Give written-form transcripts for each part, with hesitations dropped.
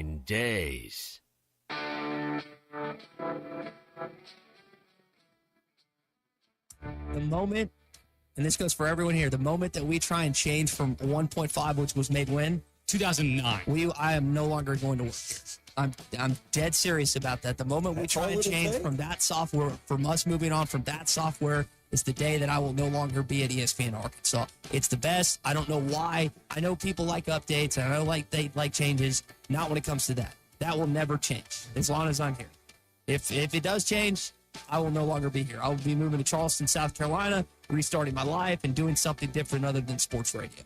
9 days. The moment, and this goes for everyone here, the moment that we try and change from 1.5, which was made when? 2009. I am no longer going to work here. I'm dead serious about that. The moment we try and change from that software, from us moving on from that software, is the day that I will no longer be at ESPN Arkansas. It's the best. I don't know why. I know people like updates, and I know they like changes. Not when it comes to that. That will never change as long as I'm here. If it does change, I will no longer be here. I will be moving to Charleston, South Carolina, restarting my life and doing something different other than sports radio.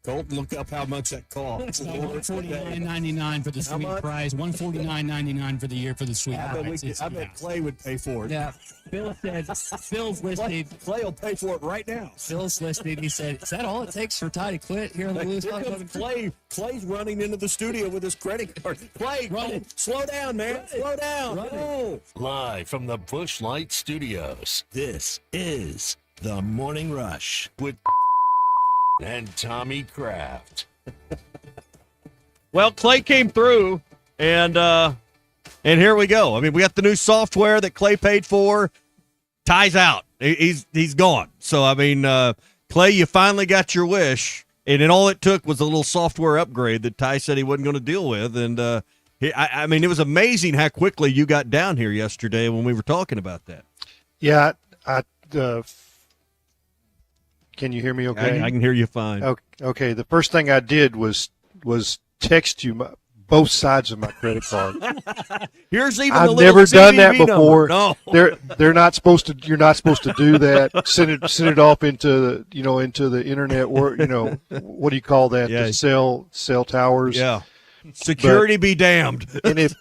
Colton, look up how much that costs. $149.99 for the sweet prize. $149.99 for the year for the sweet prize. I bet Clay would pay for it. Yeah. Phil said, Phil's listening. Clay will pay for it right now. Phil's listening. He said, is that all it takes for Ty to quit here in the Lewis? Here comes Clay. Clay's running into the studio with his credit card. Clay, slow down, man. Slow down. No. Live from the Busch Light Studios, this is The Morning Rush with and Tommy Kraft. Well, Clay came through, and here we go. I mean, we got the new software that Clay paid for. Ty's out. He's gone. So, I mean, Clay, you finally got your wish, and then all it took was a little software upgrade that Ty said he wasn't going to deal with. And, I mean, it was amazing how quickly you got down here yesterday when we were talking about that. Yeah, can you hear me okay? I can hear you fine. Okay. The first thing I did was text you both sides of my credit card. Here's even I've the never done that CVV before. No. They're not supposed to. You're not supposed to do that. Send it off into the internet. Or what do you call that? Yeah. The cell towers. Yeah. Security be damned. And if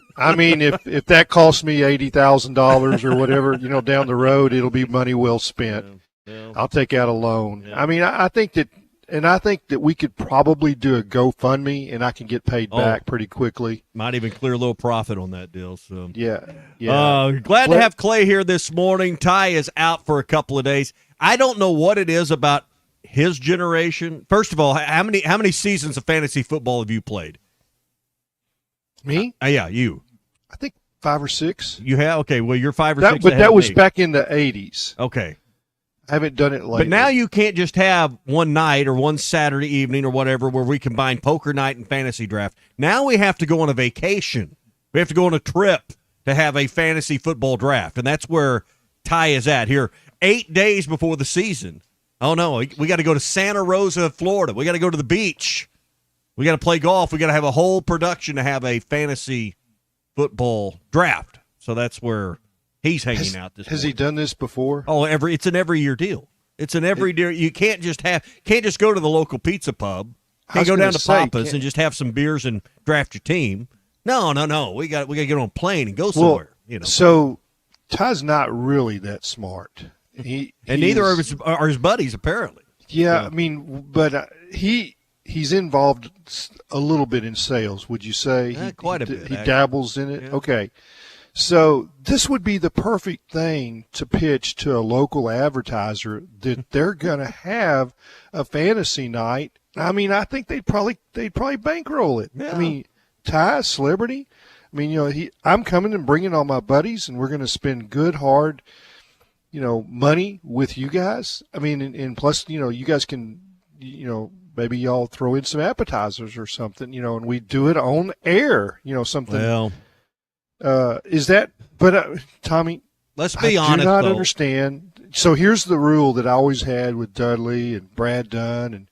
that costs me $80,000 or whatever, down the road, it'll be money well spent. Yeah. I'll take out a loan. Yeah. I mean, I think that we could probably do a GoFundMe and I can get paid back pretty quickly. Might even clear a little profit on that deal. So Yeah. Glad to have Clay here this morning. Ty is out for a couple of days. I don't know what it is about his generation. First of all, how many seasons of fantasy football have you played? Me? Yeah, you. I think 5 or 6. You have? Okay, well, you're 5 or 6 But ahead that of was me. back in the 80s. Okay. I haven't done it lately. But now you can't just have one night or one Saturday evening or whatever where we combine poker night and fantasy draft. Now we have to go on a vacation. We have to go on a trip to have a fantasy football draft, and that's where Ty is at here 8 days before the season. Oh, no, we got to go to Santa Rosa, Florida. We got to go to the beach. We got to play golf. We got to have a whole production to have a fantasy football draft. So that's where he's hanging out this Has morning. he done this before? Oh, it's an every year deal. It's an every year. You can't just go to the local pizza pub. Can't go down to Papa's and just have some beers and draft your team. No. We got to get on a plane and go somewhere. So Ty's not really that smart. Neither are his buddies apparently. Yeah, So. I mean, but he's involved a little bit in sales. Would you say? Quite a bit. He actually. dabbles in it. Yeah. Okay. So this would be the perfect thing to pitch to a local advertiser that they're going to have a fantasy night. I mean, I think they'd probably bankroll it. Yeah. I mean, Ty, celebrity. I mean, I'm coming and bringing all my buddies, and we're going to spend good, hard, money with you guys. I mean, and plus, you guys can, maybe y'all throw in some appetizers or something, and we do it on air, something. Well, Is that? But Tommy, let's be honest. I do not though. understand. So here's the rule that I always had with Dudley and Brad Dunn, and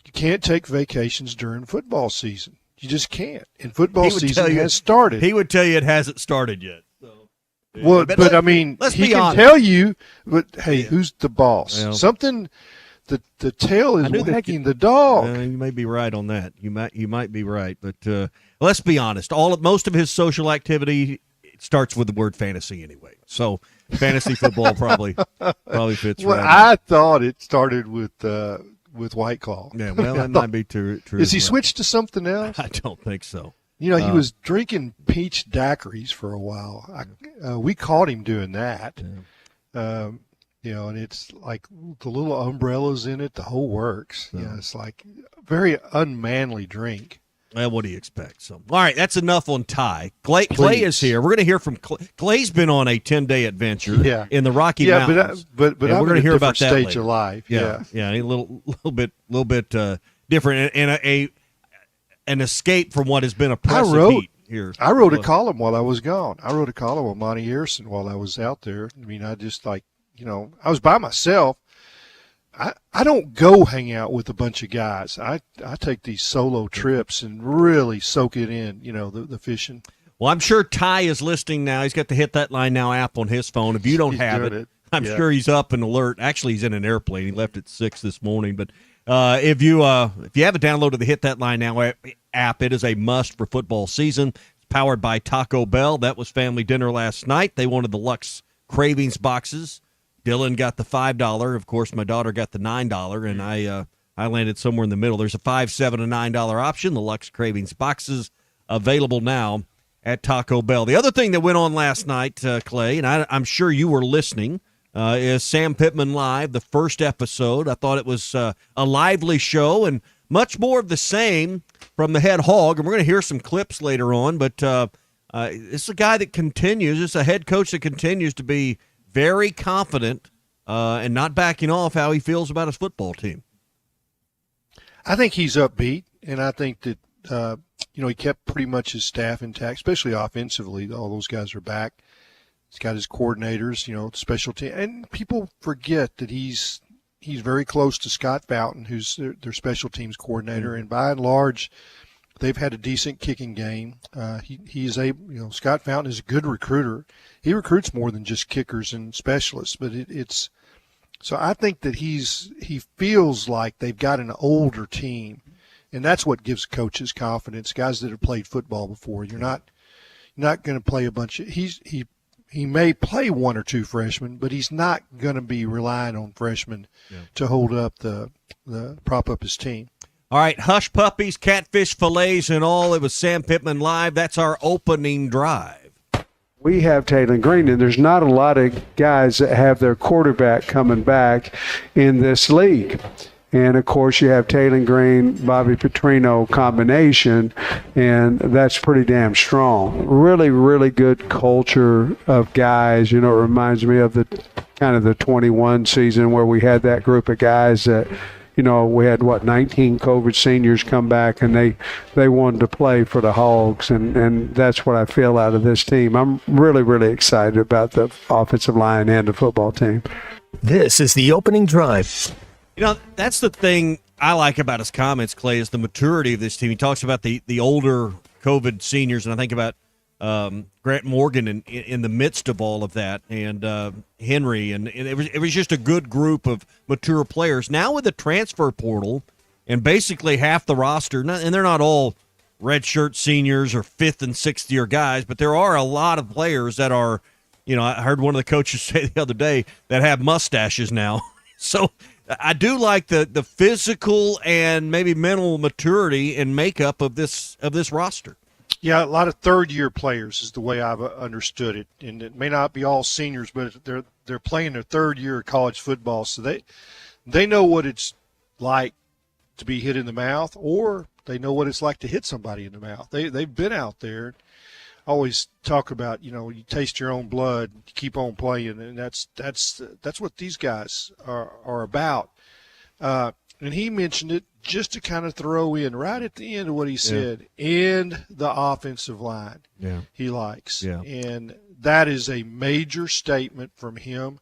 you can't take vacations during football season. You just can't. And football season has started. He would tell you it hasn't started yet. So. Yeah. Well, but I mean, let's he be can honest. tell you. But hey, who's the boss? Well, Something. The tail is knew that wagging the dog. You may be right on that. You might be right, but let's be honest. Most of his social activity starts with the word fantasy anyway. So fantasy football probably fits Well, right. I thought it started with White Claw. Yeah, well, that might be true. Is he switched to something else? I don't think so. He was drinking peach daiquiris for a while. We caught him doing that. Yeah. And it's like the little umbrellas in it, the whole works. It's like a very unmanly drink. Well, what do you expect? So, all right, that's enough on Ty. Clay is here. We're going to hear from Clay. Clay's been on a 10-day adventure in the Rocky Mountains. But we're I'm going to hear about that stage later. of life. Yeah, a little bit different, and an escape from what has been oppressive heat here. I wrote a column while I was gone. I wrote a column with Monty Harrison while I was out there. I mean, I just I was by myself. I don't go hang out with a bunch of guys. I take these solo trips and really soak it in, the fishing. Well, I'm sure Ty is listening now. He's got the Hit That Line Now app on his phone. If you don't have it, I'm sure he's up and alert. Actually, he's in an airplane. He left at 6 this morning. But if you haven't downloaded the Hit That Line Now app, it is a must for football season. It's powered by Taco Bell. That was family dinner last night. They wanted the Lux Cravings boxes. Dylan got the $5. Of course, my daughter got the $9, and I landed somewhere in the middle. There's a $5, $7, and $9 option. The Lux Cravings boxes available now at Taco Bell. The other thing that went on last night, Clay, and I'm sure you were listening, is Sam Pittman Live, the first episode. I thought it was a lively show and much more of the same from the head hog, and we're going to hear some clips later on, but this is a guy that continues. It's a head coach that continues to be very confident and not backing off how he feels about his football team. I think he's upbeat, and I think that he kept pretty much his staff intact, especially offensively. All those guys are back. He's got his coordinators, special team, and people forget that he's very close to Scott Fountain, who's their special teams coordinator, and by and large, they've had a decent kicking game. He's able, Scott Fountain is a good recruiter. He recruits more than just kickers and specialists, but it's so I think that he feels like they've got an older team, and that's what gives coaches confidence. Guys that have played football before, you're not going to play a bunch of he may play one or two freshmen, but he's not going to be relying on freshmen to hold up the prop up his team. All right, hush puppies, catfish fillets, and all. It was Sam Pittman Live. That's our opening drive. We have Taylor Green, and there's not a lot of guys that have their quarterback coming back in this league. And, of course, you have Taylor Green, Bobby Petrino combination, and that's pretty damn strong. Really, really good culture of guys. It reminds me of the kind of the 21 season where we had that group of guys that – we had 19 COVID seniors come back, and they wanted to play for the Hogs, and that's what I feel out of this team. I'm really, really excited about the offensive line and the football team. This is the opening drive. That's the thing I like about his comments, Clay, is the maturity of this team. He talks about the older COVID seniors, and I think about Grant Morgan in the midst of all of that, and Henry, and it was just a good group of mature players. Now with the transfer portal and basically half the roster, and they're not all redshirt seniors or fifth and sixth year guys, but there are a lot of players that are, I heard one of the coaches say the other day that have mustaches now. So I do like the physical and maybe mental maturity and makeup of this roster. Yeah, a lot of third-year players is the way I've understood it, and it may not be all seniors, but they're playing their third year of college football, so they know what it's like to be hit in the mouth, or they know what it's like to hit somebody in the mouth. They've been out there. I always talk about you taste your own blood, you keep on playing, and that's what these guys are about. And he mentioned it just to kind of throw in right at the end of what he said, and the offensive line he likes. Yeah. And that is a major statement from him,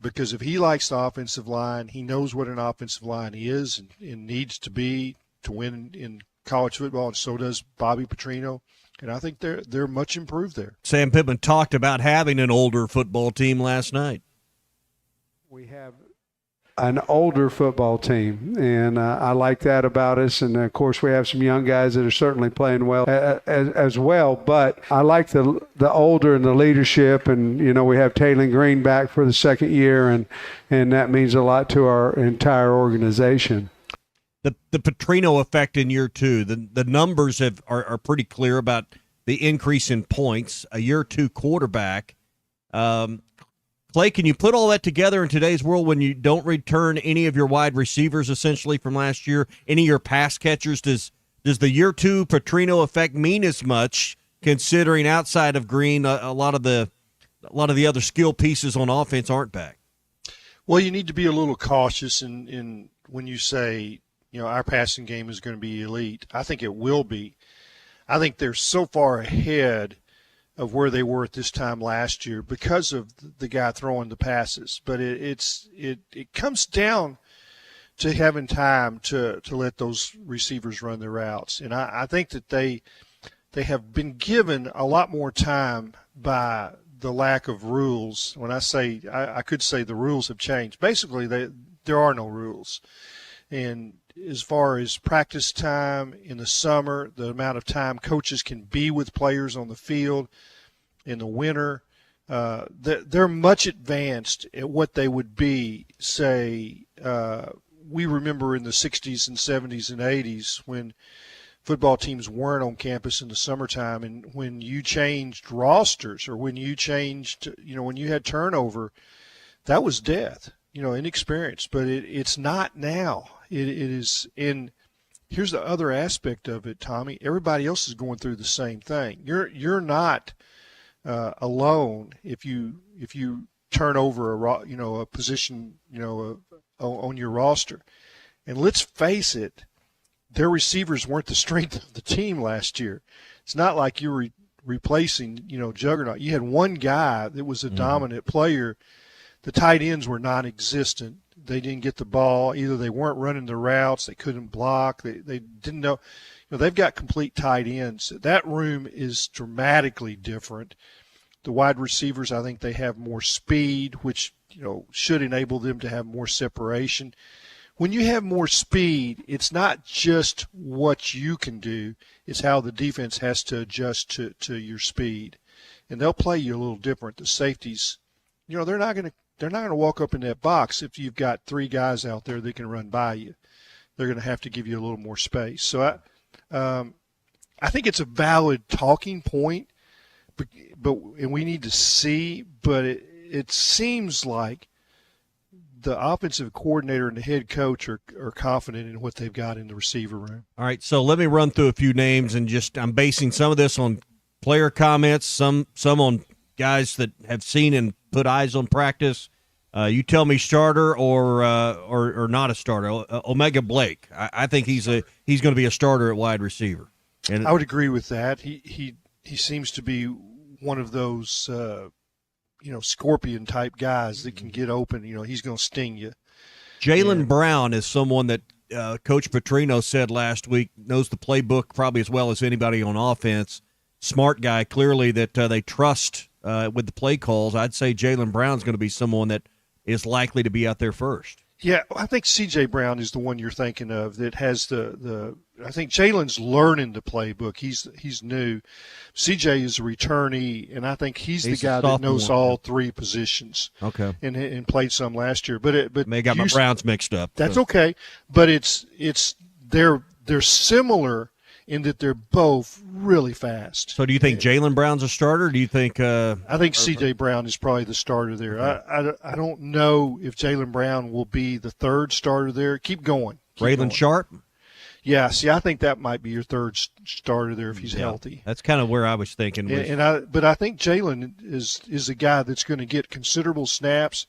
because if he likes the offensive line, he knows what an offensive line is and needs to be to win in college football, and so does Bobby Petrino. And I think they're much improved there. Sam Pittman talked about having an older football team last night. We have an older football team, and I like that about us. And of course, we have some young guys that are certainly playing well as well. But I like the older and the leadership, and we have Taylor Green back for the second year, and that means a lot to our entire organization. The Petrino effect in year two, the numbers are pretty clear about the increase in points. A year two quarterback. Clay, can you put all that together in today's world when you don't return any of your wide receivers essentially from last year, any of your pass catchers? Does does the year 2 Petrino effect mean as much, considering outside of Green, a lot of the other skill pieces on offense aren't back? Well, you need to be a little cautious in when you say, our passing game is going to be elite. I think it will be. I think they're so far ahead of where they were at this time last year because of the guy throwing the passes. But it comes down to having time to let those receivers run their routes. And I think that they have been given a lot more time by the lack of rules. When I say, I could say the rules have changed. Basically, there are no rules. And as far as practice time in the summer, the amount of time coaches can be with players on the field in the winter, they're much advanced at what they would be, say, we remember in the 60s and 70s and 80s when football teams weren't on campus in the summertime, and when you changed rosters or when you changed, when you had turnover, that was death, inexperience. But it's not now. It is in. Here's the other aspect of it, Tommy. Everybody else is going through the same thing. You're not alone if you turn over a position on your roster. And let's face it, their receivers weren't the strength of the team last year. It's not like you were replacing juggernaut. You had one guy that was a dominant player. The tight ends were non-existent. They didn't get the ball. Either they weren't running the routes, they couldn't block, they didn't know. They've got complete tight ends. That room is dramatically different. The wide receivers, I think they have more speed, which should enable them to have more separation. When you have more speed, it's not just what you can do, it's how the defense has to adjust to your speed. And they'll play you a little different. The safeties, they're not going to walk up in that box if you've got 3 guys out there that can run by you. They're going to have to give you a little more space. So I think it's a valid talking point, and we need to see, but it seems like the offensive coordinator and the head coach are confident in what they've got in the receiver room. All right, so let me run through a few names, and I'm basing some of this on player comments, some on guys that have seen and put eyes on practice. You tell me starter or not a starter. Omega Blake, I think he's going to be a starter at wide receiver. And I would agree with that. He seems to be one of those scorpion type guys that can get open. He's going to sting you. Jaylen Brown is someone that Coach Petrino said last week knows the playbook probably as well as anybody on offense. Smart guy, clearly that they trust with the play calls. I'd say Jaylen Brown's going to be someone that is likely to be out there first. Yeah, I think C.J. Brown is the one you're thinking of that has the I think Jalen's learning the playbook. He's new. C.J. is a returnee, and I think he's the guy that knows all 3 positions. Okay. And played some last year. But may got my Browns mixed up. That's okay. But they're similar in that they're both really fast. So do you think Jaylen Brown's a starter? Do you think I think C.J. Brown is probably the starter there. Okay. I don't know if Jaylen Brown will be the 3rd starter there. Keep going. Raylan Sharp? Yeah, see, I think that might be your 3rd starter there if he's healthy. That's kind of where I was thinking. But I think Jaylen is a guy that's going to get considerable snaps,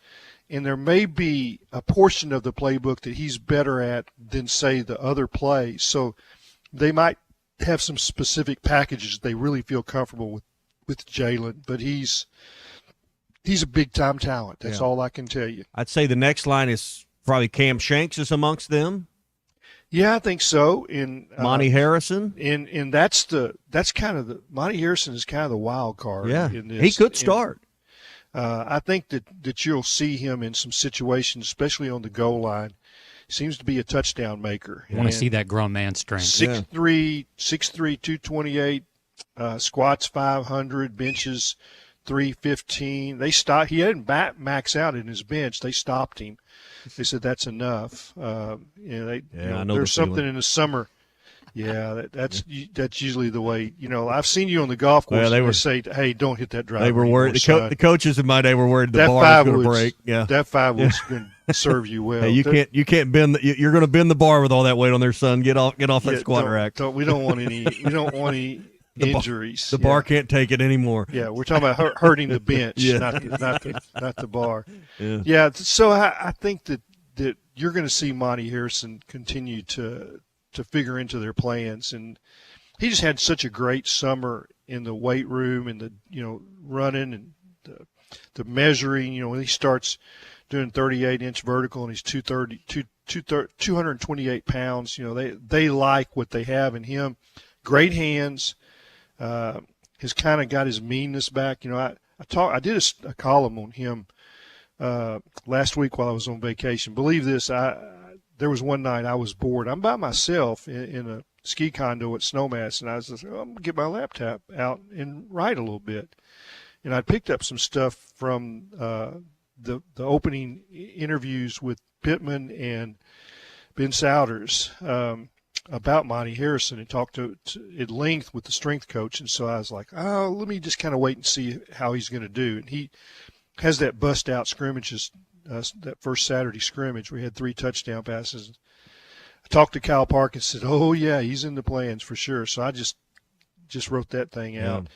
and there may be a portion of the playbook that he's better at than, say, the other plays. So they might have some specific packages they really feel comfortable with Jaylen, but he's a big-time talent. That's all I can tell you. I'd say the next line is probably Cam Shanks is amongst them. Yeah, I think so. Monty Harrison, and that's kind of the Monty Harrison is kind of the wild card. Yeah, in this. He could start. I think that you'll see him in some situations, especially on the goal line. Seems to be a touchdown maker. You want to see that grown man strength. 6'3", 228, squats 500, benches 315. They stopped. He hadn't max out in his bench. They stopped him. They said that's enough. I know there's something in the summer. Yeah, that's usually the way. I've seen you on the golf course. They say, "Hey, don't hit that driver." They were worried. The coaches in my day were worried the bar was going to break. Yeah, that 5 was going to serve you well. Hey, you can't bend. You're going to bend the bar with all that weight on there, son. Get off that squat rack. We don't want any injuries. The bar can't take it anymore. Yeah, we're talking about hurting the bench, not the bar. Yeah. So I think that you're going to see Monty Harrison continue to figure into their plans, and he just had such a great summer in the weight room and the running and the measuring. When he starts doing 38-inch vertical and he's 228 pounds, they like what they have in him. Great hands. Has kind of got his meanness back. I did a column on him last week while I was on vacation. Believe this, there was one night I was bored. I'm by myself in a ski condo at Snowmass, and I was just, I'm going to get my laptop out and write a little bit. And I picked up some stuff from the opening interviews with Pittman and Ben Souders about Monty Harrison, and talked to at length with the strength coach. And so I was like, let me just kind of wait and see how he's going to do. And he has that bust out scrimmages, that first Saturday scrimmage. We had 3 touchdown passes. I talked to Kyle Park and said, oh yeah, he's in the plans for sure. So I just wrote that thing out.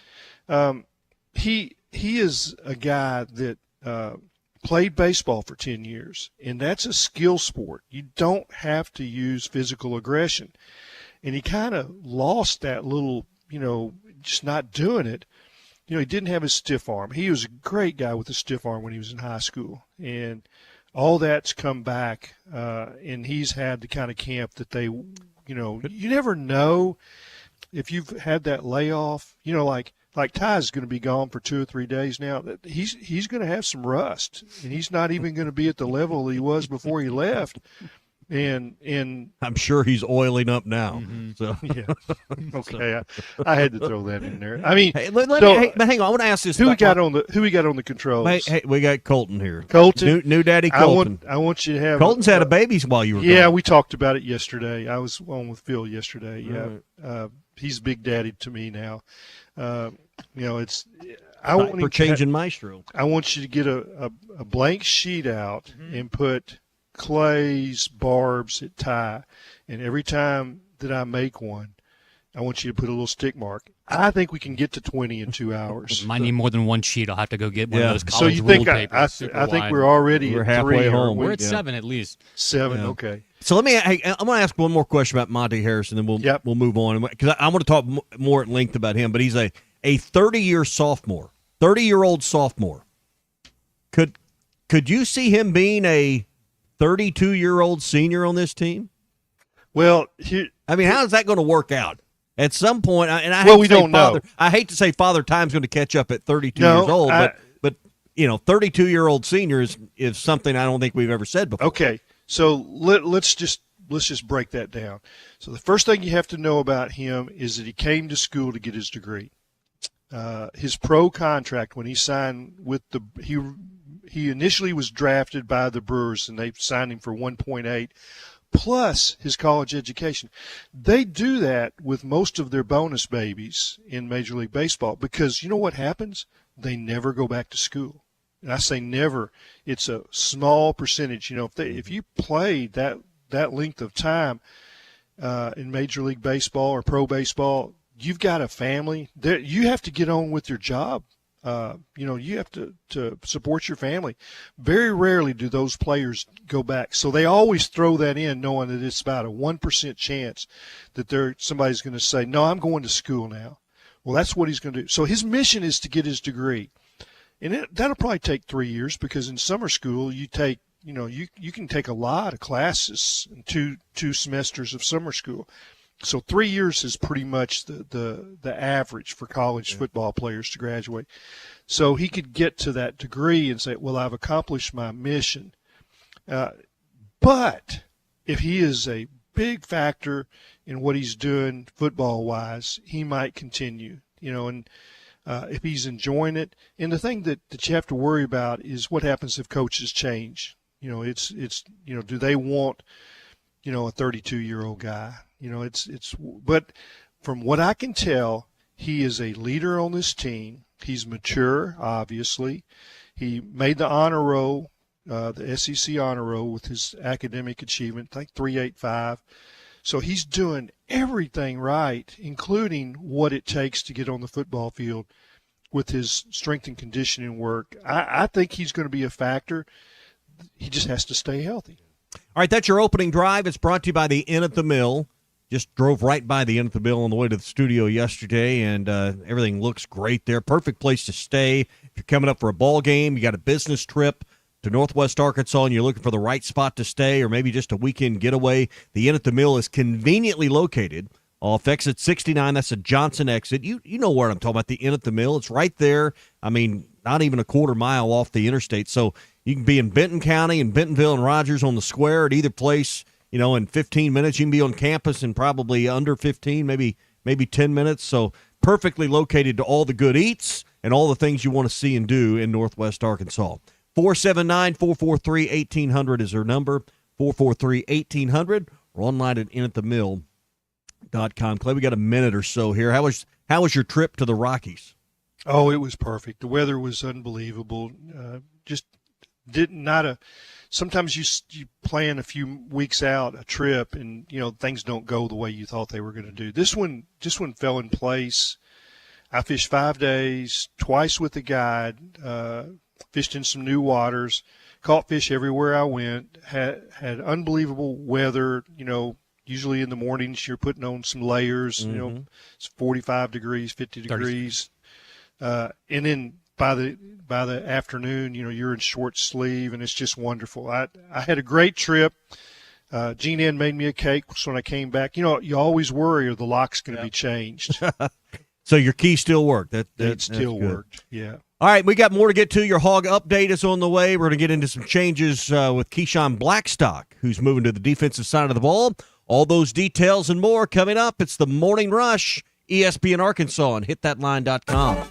He is a guy that played baseball for 10 years, and that's a skill sport. You don't have to use physical aggression. And he kind of lost that little, just not doing it. He didn't have his stiff arm. He was a great guy with a stiff arm when he was in high school. And all that's come back, and he's had the kind of camp that they, you never know if you've had that layoff, like Ty's going to be gone for 2 or 3 days now. He's going to have some rust, and he's not even going to be at the level he was before he left. And I'm sure he's oiling up now. So yeah, okay, I had to throw that in there. I mean, but hang on, I want to ask this: who we got on the controls? Hey, we got Colton here. Colton, new daddy Colton. I want you to have. Colton's had a baby while you were Yeah, gone. we talked about it yesterday. I was on with Phil yesterday. Yeah, he's big daddy to me now. It's. I want for changing maestro. I want you to get a blank sheet out and put Clay's barbs at Ty, and every time that I make one, I want you to put a little stick mark. I think we can get to 20 in 2 hours. Might need more than one sheet. I'll have to go get one of those So college you think rule I papers. think we're already We're at halfway 3, home. We're at 7 at least. 7, Yeah. okay. So I'm going to ask one more question about Monty Harrison, and we'll move on, because I want to talk more at length about him. But he's a 30-year sophomore, 30-year-old sophomore. Could you see him being a 32-year-old senior on this team? Well, how is that going to work out? At some point, we don't know. I hate to say Father Time's going to catch up at 32 years old, but 32-year-old senior is something I don't think we've ever said before. Okay, so let's just break that down. So the first thing you have to know about him is that he came to school to get his degree. His pro contract, when he signed with he initially was drafted by the Brewers, and they signed him for 1.8 plus his college education. They do that with most of their bonus babies in Major League Baseball, because you know what happens? They never go back to school. And I say never. It's a small percentage. If you played that length of time in Major League Baseball or pro baseball, you've got a family. You have to get on with your job. You have to support your family. Very rarely do those players go back. So they always throw that in, knowing that it's about a 1% chance that somebody's going to say, no, I'm going to school now. Well, that's what he's going to do. So his mission is to get his degree. And that'll probably take 3 years, because in summer school you take, you can take a lot of classes in two semesters of summer school. So 3 years is pretty much the average for college football players to graduate. So he could get to that degree and say, well, I've accomplished my mission. But if he is a big factor in what he's doing football-wise, he might continue, and if he's enjoying it. And the thing that you have to worry about is what happens if coaches change. It's do they want, a 32-year-old guy? But from what I can tell, he is a leader on this team. He's mature, obviously. He made the honor roll the SEC honor roll with his academic achievement, I think 3.85. So he's doing everything right, including what it takes to get on the football field with his strength and conditioning work. I think he's going to be a factor. He just has to stay healthy. All right, that's your opening drive. It's brought to you by the Inn at the Mill. Just drove right by the Inn at the Mill on the way to the studio yesterday, and everything looks great there. Perfect place to stay. If you're coming up for a ball game, you got a business trip to Northwest Arkansas, and you're looking for the right spot to stay, or maybe just a weekend getaway, the Inn at the Mill is conveniently located off exit 69. That's a Johnson exit. You know where I'm talking about, the Inn at the Mill. It's right there. I mean, not even a quarter mile off the interstate. So you can be in Benton County and Bentonville and Rogers on the square at either place, in 15 minutes. You can be on campus in probably under 15, maybe 10 minutes. So perfectly located to all the good eats and all the things you want to see and do in Northwest Arkansas. 479-443-1800 is their number, 443-1800, or online at inatthemill.com. Clay, we got a minute or so here. How was your trip to the Rockies? Oh, it was perfect. The weather was unbelievable. Sometimes you plan a few weeks out a trip and, things don't go the way you thought they were going to do. This one fell in place. I fished 5 days, twice with a guide, fished in some new waters, caught fish everywhere I went, had unbelievable weather. Usually in the mornings you're putting on some layers, it's 45 degrees, 50 degrees. And then by the afternoon, you're in short sleeve, and it's just wonderful. I had a great trip. Gene Ann made me a cake so when I came back. You always worry, are the locks going to be changed? So your key still worked. It still worked, yeah. All right, we got more to get to. Your hog update is on the way. We're going to get into some changes with Keyshawn Blackstock, who's moving to the defensive side of the ball. All those details and more coming up. It's the Morning Rush, ESPN Arkansas, and hitthatline.com.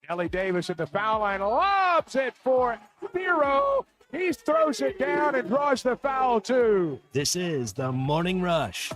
Ellie Davis at the foul line, lobs it for Biro. He throws it down and draws the foul, too. This is the Morning Rush.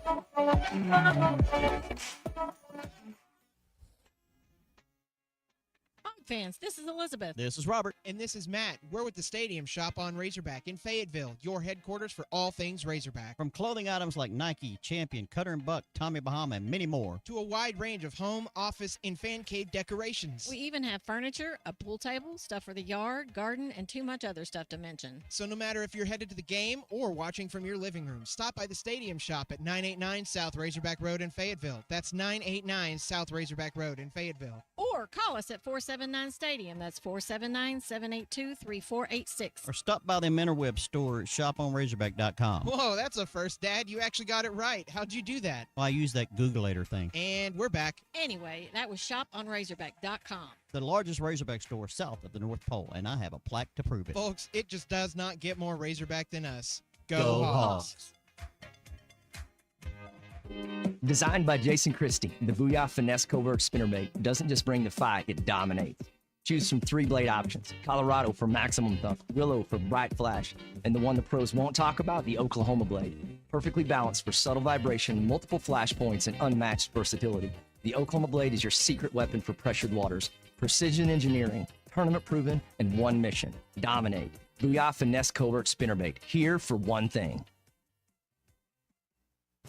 Fans, this is Elizabeth. This is Robert. And this is Matt. We're with the Stadium Shop on Razorback in Fayetteville, your headquarters for all things Razorback. From clothing items like Nike, Champion, Cutter and Buck, Tommy Bahama, and many more, to a wide range of home, office, and fan cave decorations. We even have furniture, a pool table, stuff for the yard, garden, and too much other stuff to mention. So no matter if you're headed to the game or watching from your living room, stop by the Stadium Shop at 989 South Razorback Road in Fayetteville. That's 989 South Razorback Road in Fayetteville. Or call us at 479-STADIUM. That's 479-782-3486. or stop by the Interweb store at shoponrazorback.com. Whoa, that's a first, Dad. You actually got it right. How'd you do that? Well, I use that Googleator thing. And we're back. Anyway, that was shoponrazorback.com. The largest Razorback store south of the North Pole, and I have a plaque to prove it. Folks, it just does not get more Razorback than us. Go Hogs. Designed by Jason Christie, the Booyah Finesse Covert Spinnerbait doesn't just bring the fight, it dominates. Choose from 3 blade options: Colorado for maximum thump, Willow for bright flash, and the one the pros won't talk about, the Oklahoma blade. Perfectly balanced for subtle vibration, multiple flash points, and unmatched versatility. The Oklahoma blade is your secret weapon for pressured waters. Precision engineering, tournament proven, and one mission: dominate. Booyah Finesse Covert Spinnerbait, here for one thing.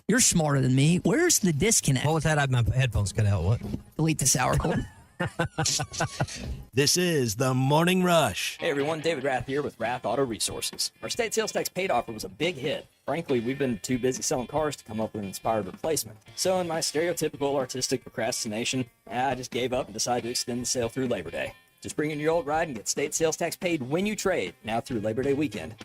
You're smarter than me. Where's the disconnect? What was that? My headphones cut out. What? Delete the sour corn. This is the Morning Rush. Hey everyone, David Rath here with Rath Auto Resources. Our state sales tax paid offer was a big hit. Frankly, we've been too busy selling cars to come up with an inspired replacement. So in my stereotypical artistic procrastination, I just gave up and decided to extend the sale through Labor Day. Just bring in your old ride and get state sales tax paid when you trade, now through Labor Day weekend.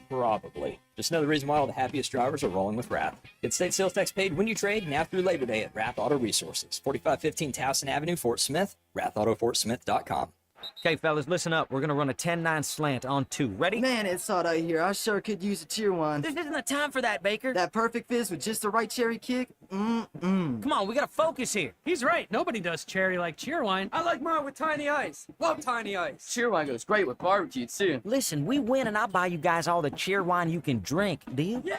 Probably. Just another reason why all the happiest drivers are rolling with Rath. Get state sales tax paid when you trade, now through Labor Day at Rath Auto Resources, 4515 Towson Avenue, Fort Smith, rathautofortsmith.com. Okay, fellas, listen up. We're going to run a 10-9 slant on 2. Ready? Man, it's hot out here. I sure could use a tier 1. This isn't the time for that, Baker. That perfect fizz with just the right cherry kick? Come on, we got to focus here. He's right. Nobody does cherry like Cheerwine. I like mine with tiny ice. Love tiny ice. Cheerwine goes great with barbecue, too. Listen, we win and I'll buy you guys all the Cheerwine you can drink. Deal? Yeah.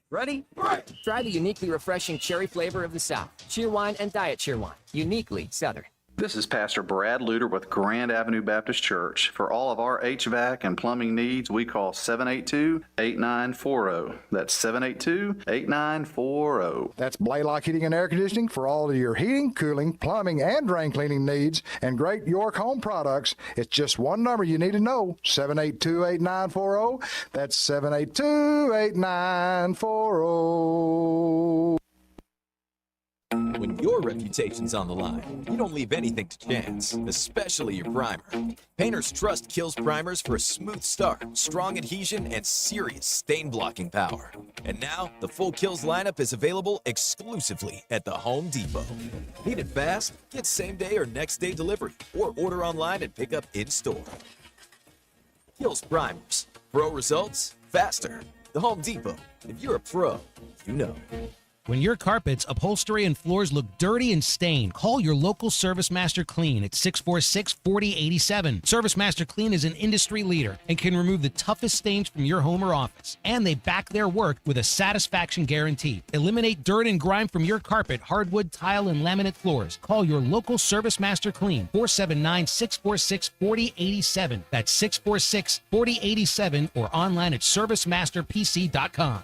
Ready? Right. Try the uniquely refreshing cherry flavor of the South. Cheerwine and Diet Cheerwine. Uniquely Southern. This is Pastor Brad Luter with Grand Avenue Baptist Church. For all of our HVAC and plumbing needs, we call 782-8940. That's 782-8940. That's Blaylock Heating and Air Conditioning for all of your heating, cooling, plumbing, and drain cleaning needs. And great York Home products. It's just one number you need to know, 782-8940. That's 782-8940. When your reputation's on the line, you don't leave anything to chance, especially your primer. Painters trust Kills primers for a smooth start, strong adhesion, and serious stain-blocking power. And now, the full Kills lineup is available exclusively at the Home Depot. Need it fast? Get same-day or next-day delivery, or order online and pick up in-store. Kills primers. Pro results, faster. The Home Depot. If you're a pro, you know. When your carpets, upholstery, and floors look dirty and stained, call your local Service Master Clean at 646-4087. Service Master Clean is an industry leader and can remove the toughest stains from your home or office. And they back their work with a satisfaction guarantee. Eliminate dirt and grime from your carpet, hardwood, tile, and laminate floors. Call your local Service Master Clean, 479-646-4087. That's 646-4087 or online at servicemasterpc.com.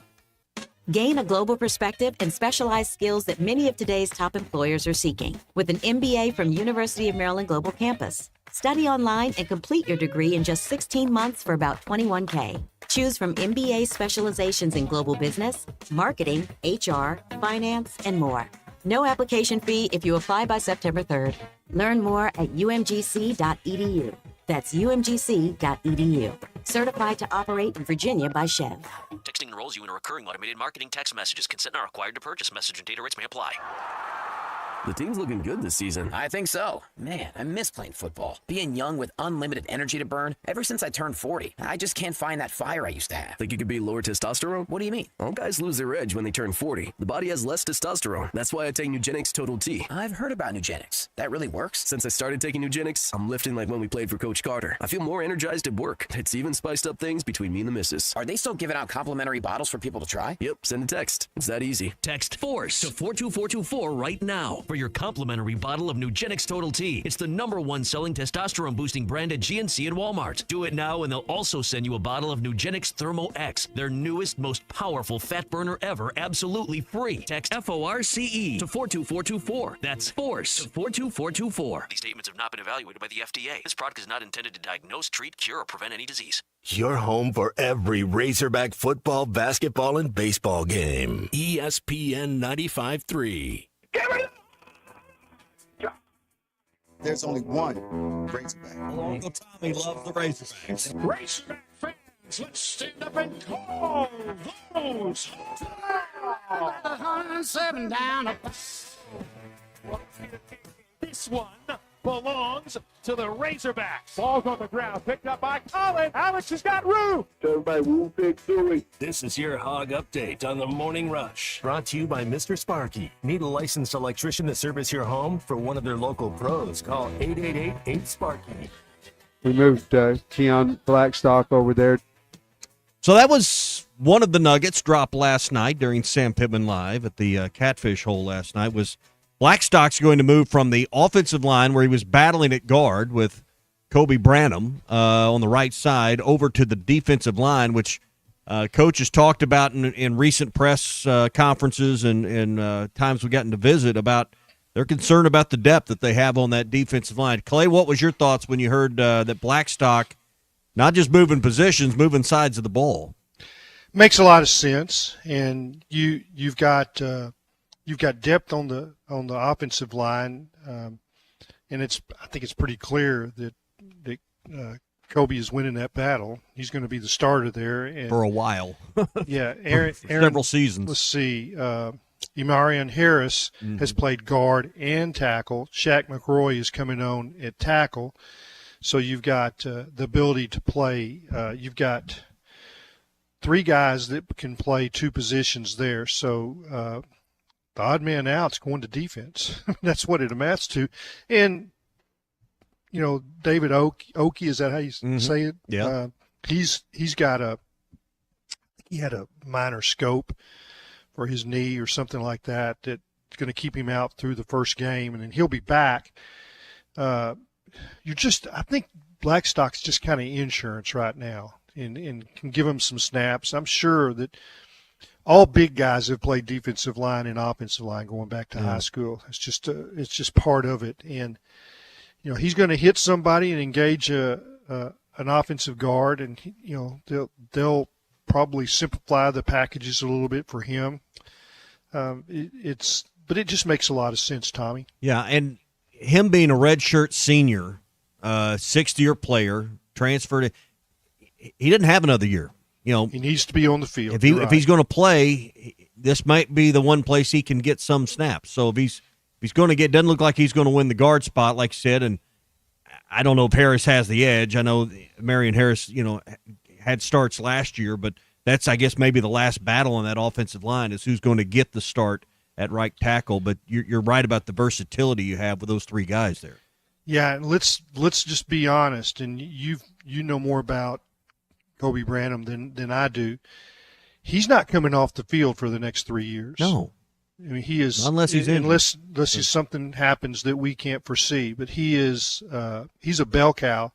Gain a global perspective and specialized skills that many of today's top employers are seeking with an MBA from University of Maryland Global Campus. Study online and complete your degree in just 16 months for about $21K. Choose from MBA specializations in global business, marketing, HR, finance, and more. No application fee if you apply by September 3rd. Learn more at umgc.edu. That's umgc.edu. Certified to operate in Virginia by Chev. Texting enrolls you in a recurring automated marketing text messages. Consent not required to purchase. Message and data rates may apply. The team's looking good this season. I think so. Man, I miss playing football. Being young with unlimited energy to burn. Ever since I turned 40, I just can't find that fire I used to have. Think you could beat lower testosterone? What do you mean? All guys lose their edge when they turn 40. The body has less testosterone. That's why I take Nugenix Total T. I've heard about Nugenix. That really works? Since I started taking Nugenix, I'm lifting like when we played for Coach Carter. I feel more energized at work. It's even spiced up things between me and the missus. Are they still giving out complimentary bottles for people to try? Yep, send a text. It's that easy. Text FORCE to 42424 right now for your complimentary bottle of Nugenix Total T. It's the #1 selling testosterone boosting brand at GNC and Walmart. Do it now and they'll also send you a bottle of Nugenix Thermo X, their newest, most powerful fat burner ever, absolutely free. Text FORCE to 42424. That's FORCE to 42424. These statements have not been evaluated by the FDA. This product is not intended to diagnose, treat, cure, or prevent any disease. Your home for every Razorback football, basketball, and baseball game. ESPN 95.3. There's only one Razorback. Uncle Tommy loves the Razorbacks. Razorback fans, let's stand up and call those. 107 down. This one belongs to the Razorbacks. Ball's on the ground, picked up by Colin. Alex has got room. Everybody, woo big doing. This is your Hog Update on the Morning Rush. Brought to you by Mr. Sparky. Need a licensed electrician to service your home? For one of their local pros, call 888-8-SPARKY. We moved Keon Blackstock over there. So that was one of the nuggets dropped last night during Sam Pittman Live at the Catfish Hole last night was Blackstock's going to move from the offensive line where he was battling at guard with Kobe Branham on the right side over to the defensive line, which Coach has talked about in recent press conferences and times we've gotten to visit about their concern about the depth that they have on that defensive line. Clay, what was your thoughts when you heard that Blackstock not just moving positions, moving sides of the ball? Makes a lot of sense, and you've got depth on the offensive line, and I think it's pretty clear that Kobe is winning that battle. He's going to be the starter there and, for a while. Yeah, Aaron, several seasons. Let's see. Imarian Harris has played guard and tackle. Shaq McRoy is coming on at tackle. So you've got the ability to play. You've got three guys that can play two positions there. So the odd man out's going to defense. That's what it amounts to. And, you know, David Oki, is that how you say it? Yeah. He had a minor scope for his knee or something like that that's going to keep him out through the first game, and then he'll be back. I think Blackstock's just kind of insurance right now and can give him some snaps. I'm sure that all big guys have played defensive line and offensive line going back to high school. It's just part of it. And, he's going to hit somebody and engage an offensive guard, and, they'll probably simplify the packages a little bit for him. But it just makes a lot of sense, Tommy. Yeah, and him being a redshirt senior, sixth-year player, transferred, he didn't have another year. He needs to be on the field. If he's going to play, this might be the one place he can get some snaps. So if he's going to doesn't look like he's going to win the guard spot, like I said, and I don't know if Harris has the edge. I know Marion Harris, had starts last year, but that's, I guess, maybe the last battle on that offensive line is who's going to get the start at right tackle. But you're right about the versatility you have with those three guys there. Yeah, and let's just be honest, and you know more about Kobe Branham than I do. He's not coming off the field for the next 3 years. No. I mean, he is, unless something happens that we can't foresee. But he's a bell cow,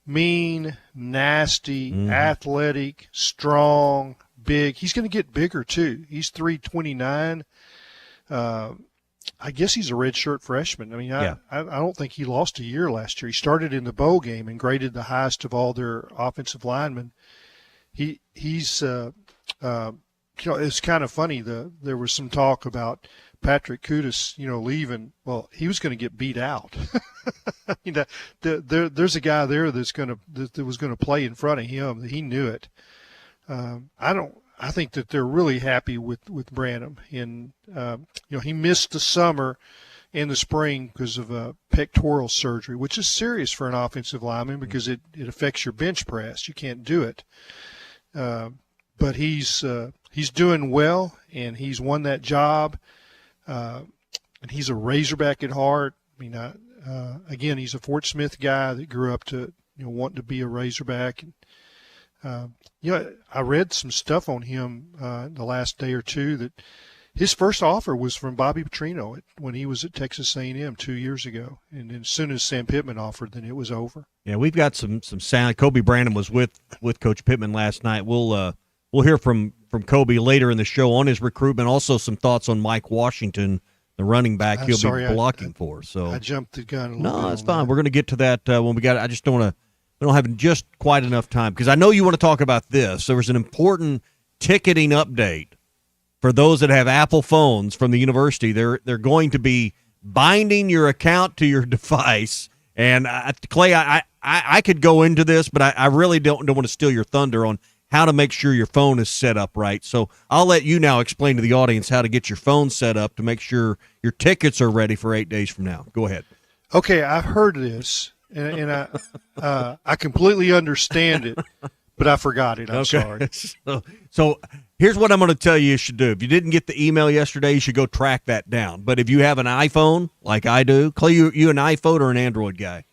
mean, nasty, athletic, strong, big. He's going to get bigger too. He's 329. I guess he's a redshirt freshman. I mean, I don't think he lost a year last year. He started in the bowl game and graded the highest of all their offensive linemen. He's it's kind of funny. There was some talk about Patrick Kudus, leaving. Well, he was going to get beat out. There's a guy there that was going to play in front of him. He knew it. I think that they're really happy with Branham, and he missed the summer and the spring because of a pectoral surgery, which is serious for an offensive lineman because it affects your bench press. You can't do it. But he's doing well, and he's won that job. And he's a Razorback at heart. I mean, again, he's a Fort Smith guy that grew up to wanting to be a Razorback. And, I read some stuff on him the last day or two that his first offer was from Bobby Petrino when he was at Texas A&M 2 years ago. And then as soon as Sam Pittman offered, then it was over. Yeah, we've got some sound. Kobe Branham was with Coach Pittman last night. We'll hear from Kobe later in the show on his recruitment. Also, some thoughts on Mike Washington, the running back he'll be blocking for. So I jumped the gun a little bit. No, that's fine. We're going to get to that when we got. I just don't want to. We don't have just quite enough time because I know you want to talk about this. There was an important ticketing update for those that have Apple phones from the university. They're going to be binding your account to your device. And Clay, I could go into this, but I really don't want to steal your thunder on how to make sure your phone is set up right. So I'll let you now explain to the audience how to get your phone set up to make sure your tickets are ready for 8 days from now. Go ahead. Okay, I've heard this. And I completely understand it, but I forgot it. I'm sorry. So here's what I'm going to tell you should do. If you didn't get the email yesterday, you should go track that down. But if you have an iPhone, like I do, Clay, you an iPhone or an Android guy?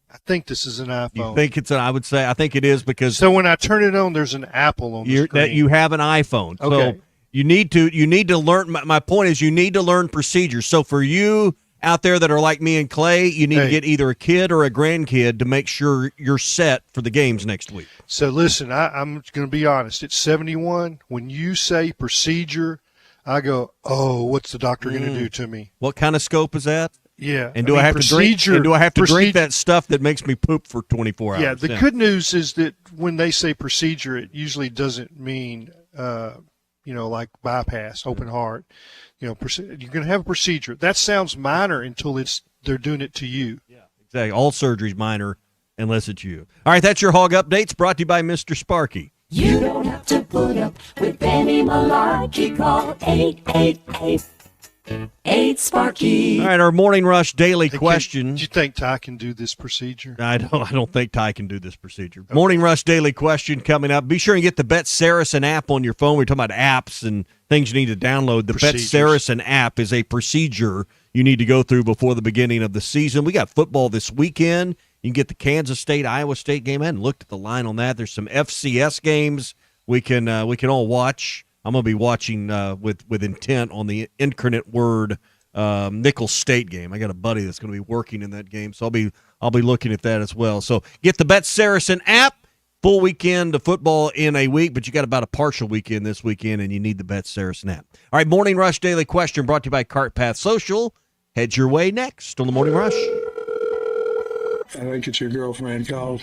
I think this is an iPhone. You think it's I would say I think it is because. So when I turn it on, there's an Apple on the screen. That you have an iPhone. Okay. So you need to learn. My point is you need to learn procedures. So for you out there that are like me and Clay, you need to get either a kid or a grandkid to make sure you're set for the games next week. So listen, I'm going to be honest. At 71, when you say procedure, I go, oh, what's the doctor going to do to me? What kind of scope is that? Yeah. And do I have to drink? And do I have to drink that stuff that makes me poop for 24 hours? Yeah. The good news is that when they say procedure, it usually doesn't mean, like bypass, open heart. You're going to have a procedure. That sounds minor until they're doing it to you. Yeah, exactly. All surgery's minor unless it's you. All right, that's your Hog Updates brought to you by Mr. Sparky. You don't have to put up with any malarkey. Call 888-8-SPARKY. All right, our Morning Rush daily question. Do you think Ty can do this procedure? I don't think Ty can do this procedure. Okay. Morning Rush daily question coming up. Be sure and get the Bet Saracen app on your phone. We're talking about apps and things you need to download. The Bet Saracen app is a procedure you need to go through before the beginning of the season. We got football this weekend. You can get the Kansas State-Iowa State game. I hadn't looked at the line on that. There's some FCS games we can all watch. I'm going to be watching with intent on the incarnate word Nicholls State game. I got a buddy that's going to be working in that game, so I'll be looking at that as well. So get the Bet Saracen app. Full weekend of football in a week, but you got about a partial weekend this weekend, and you need the Bet Saracen app. All right, Morning Rush Daily Question brought to you by Cart Path Social. Head your way next on the Morning Rush. I think it's your girlfriend called.